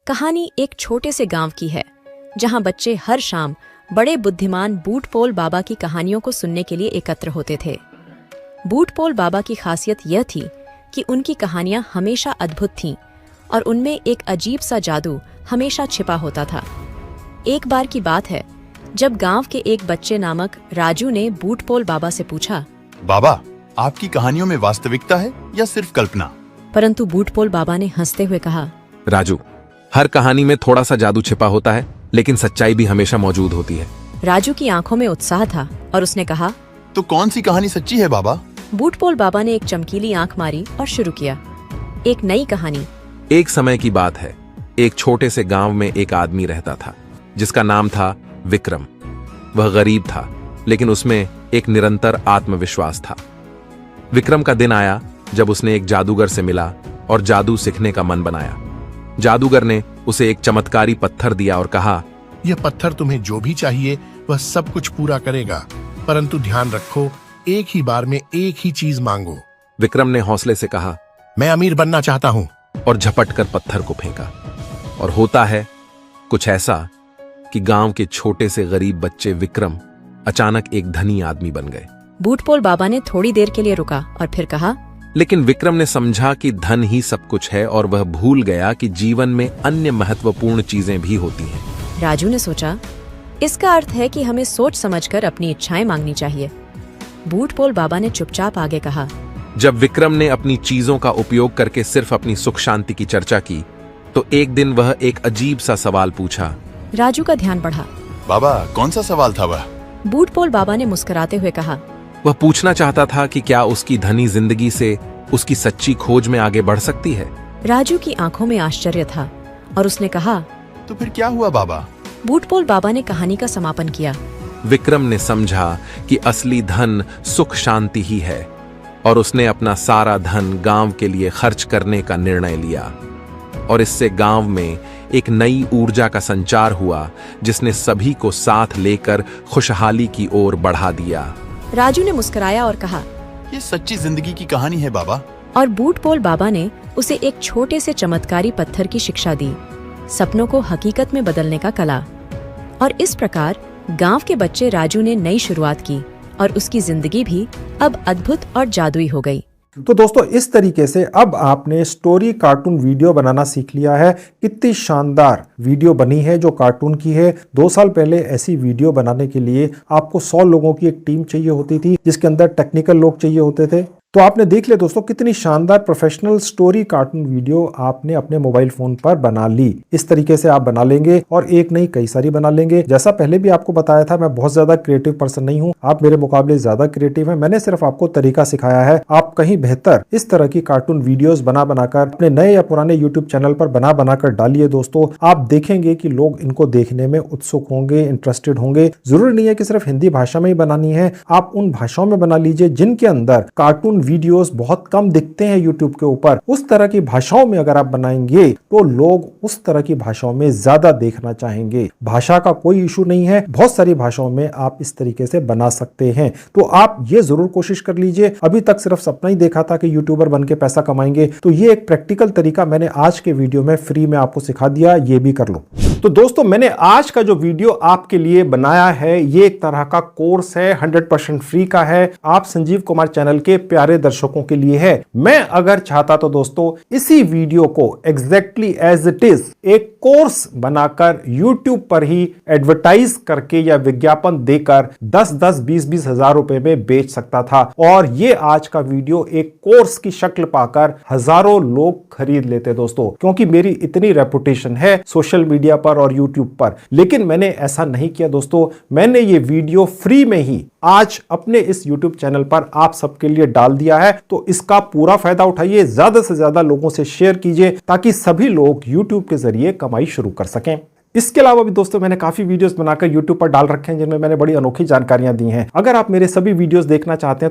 Speaker 4: कहानी एक छोटे से गांव की है जहां बच्चे हर शाम बड़े बुद्धिमान बूटपोल बाबा की कहानियों को सुनने के लिए एकत्र होते थे। बूटपोल बाबा की खासियत यह थी कि उनकी कहानियां हमेशा अद्भुत थीं और उनमें एक अजीब सा जादू हमेशा छिपा होता था। एक बार की बात है जब गांव के एक बच्चे नामक राजू ने बूटपोल बाबा से पूछा,
Speaker 3: बाबा, आपकी कहानियों में वास्तविकता है या सिर्फ कल्पना?
Speaker 4: परंतु बूटपोल बाबा ने हंसते हुए कहा,
Speaker 5: राजू, हर कहानी में थोड़ा सा जादू छिपा होता है, लेकिन सच्चाई भी हमेशा मौजूद होती है।
Speaker 4: राजू की आंखों में उत्साह था और उसने कहा,
Speaker 3: तो कौन सी कहानी सच्ची है बाबा?
Speaker 4: बूटपोल बाबा ने एक चमकीली आंख मारी और शुरू किया। एक नई कहानी।
Speaker 5: एक समय की बात है, एक छोटे से गांव में एक आदमी रहता था जिसका नाम था विक्रम। वह गरीब था, लेकिन उसमें एक निरंतर आत्मविश्वास था। विक्रम का दिन आया जब उसने एक जादूगर से मिला और जादू सीखने का मन बनाया। जादूगर ने उसे एक चमत्कारी पत्थर दिया और कहा,
Speaker 6: यह पत्थर तुम्हें जो भी चाहिए वह सब कुछ पूरा करेगा, परंतु ध्यान रखो, एक ही बार में एक ही चीज मांगो।
Speaker 5: विक्रम ने हौसले से कहा,
Speaker 6: मैं अमीर बनना चाहता हूँ।
Speaker 5: और झपट कर पत्थर को फेंका। और होता है कुछ ऐसा कि गांव के छोटे से गरीब बच्चे विक्रम अचानक एक धनी आदमी बन गए।
Speaker 4: बूटपोल बाबा ने थोड़ी देर के लिए रुका और फिर कहा,
Speaker 5: लेकिन विक्रम ने समझा कि धन ही सब कुछ है और वह भूल गया कि जीवन में अन्य महत्वपूर्ण चीजें भी होती हैं।
Speaker 4: राजू ने सोचा, इसका अर्थ है कि हमें सोच समझकर अपनी इच्छाएं मांगनी चाहिए। बूटपोल बाबा ने चुपचाप आगे कहा,
Speaker 5: जब विक्रम ने अपनी चीजों का उपयोग करके सिर्फ अपनी सुख शांति की चर्चा की तो एक दिन वह एक अजीब सा सवाल पूछा।
Speaker 4: राजू का ध्यान बढ़ा।
Speaker 3: बाबा, कौन सा सवाल था वह?
Speaker 4: बूटपोल बाबा ने मुस्कुराते हुए कहा,
Speaker 5: वह पूछना चाहता था कि क्या उसकी धनी जिंदगी से उसकी सच्ची खोज में आगे बढ़ सकती है।
Speaker 4: राजू की आंखों में आश्चर्य था और उसने कहा,
Speaker 3: तो फिर क्या हुआ बाबा?
Speaker 4: बूटपोल बाबा ने कहानी का समापन किया।
Speaker 5: विक्रम ने समझा कि असली धन सुख शांति ही है और उसने अपना सारा धन गांव के लिए खर्च करने का निर्णय लिया और इससे गांव में एक नई ऊर्जा का संचार हुआ जिसने सभी को साथ लेकर खुशहाली की ओर बढ़ा दिया।
Speaker 4: राजू ने मुस्कुराया और कहा,
Speaker 3: ये सच्ची जिंदगी की कहानी है बाबा।
Speaker 4: और बूटपोल बाबा ने उसे एक छोटे से चमत्कारी पत्थर की शिक्षा दी, सपनों को हकीकत में बदलने का कला। और इस प्रकार गांव के बच्चे राजू ने नई शुरुआत की और उसकी जिंदगी भी अब अद्भुत और जादुई हो गई।
Speaker 1: तो दोस्तों, इस तरीके से अब आपने स्टोरी कार्टून वीडियो बनाना सीख लिया है। कितनी शानदार वीडियो बनी है जो कार्टून की है। 2 साल पहले ऐसी वीडियो बनाने के लिए आपको 100 लोगों की एक टीम चाहिए होती थी जिसके अंदर टेक्निकल लोग चाहिए होते थे। तो आपने देख लिया दोस्तों, कितनी शानदार प्रोफेशनल स्टोरी कार्टून वीडियो आपने अपने मोबाइल फोन पर बना ली। इस तरीके से आप बना लेंगे और एक नहीं कई सारी बना लेंगे। जैसा पहले भी आपको बताया था, मैं बहुत ज्यादा क्रिएटिव पर्सन नहीं हूं, आप मेरे मुकाबले ज्यादा क्रिएटिव हैं। मैंने सिर्फ आपको तरीका सिखाया है, आप कहीं बेहतर इस तरह की कार्टून वीडियोस बना बनाकर अपने नए या पुराने यूट्यूब चैनल पर बना बनाकर डालिए दोस्तों। आप देखेंगे कि लोग इनको देखने में उत्सुक होंगे, इंटरेस्टेड होंगे। जरूरी नहीं है कि सिर्फ हिंदी भाषा में ही बनानी है, आप उन भाषाओं में बना लीजिए जिनके अंदर कार्टून वीडियोस बहुत कम दिखते हैं यूट्यूब के ऊपर। उस तरह की भाषाओं में अगर आप बनाएंगे तो लोग उस तरह की भाषाओं में ज्यादा देखना चाहेंगे। भाषा का कोई इशू नहीं है, बहुत सारी भाषाओं में आप इस तरीके से बना सकते हैं। तो आप ये जरूर कोशिश कर लीजिए। अभी तक सिर्फ सपना ही देखा था कि यूट्यूबर बन के पैसा कमाएंगे, तो ये एक प्रैक्टिकल तरीका मैंने आज के वीडियो में फ्री में आपको सिखा दिया, ये भी कर लो। तो दोस्तों, मैंने आज का जो वीडियो आपके लिए बनाया है ये एक तरह का कोर्स है, 100% फ्री का है। आप संजीव कुमार चैनल के प्यारे दर्शकों के लिए है। मैं अगर चाहता तो दोस्तों इसी वीडियो को एग्जैक्टली एज इट इज एक कोर्स बनाकर YouTube पर ही एडवर्टाइज करके या विज्ञापन देकर 10-10, 20-20 हजार रुपए में बेच सकता था। और ये आज का वीडियो एक कोर्स की शक्ल पाकर हजारों लोग खरीद लेते दोस्तों, क्योंकि मेरी इतनी रेपुटेशन है सोशल मीडिया पर और YouTube पर। लेकिन मैंने ऐसा नहीं किया दोस्तों, मैंने ये वीडियो फ्री में ही आज अपने इस YouTube चैनल पर आप सबके लिए डाल दिया है। तो इसका पूरा फायदा उठाइए, ज्यादा से ज्यादा लोगों से शेयर कीजिए ताकि सभी लोग YouTube के जरिए कमाई शुरू कर सकें। इसके अलावा भी दोस्तों मैंने काफी वीडियोस बनाकर YouTube पर डाल रखे हैं जिनमें मैंने बड़ी अनोखी जानकारियां दी हैं। अगर आप मेरे सभी वीडियोस देखना चाहते हैं तो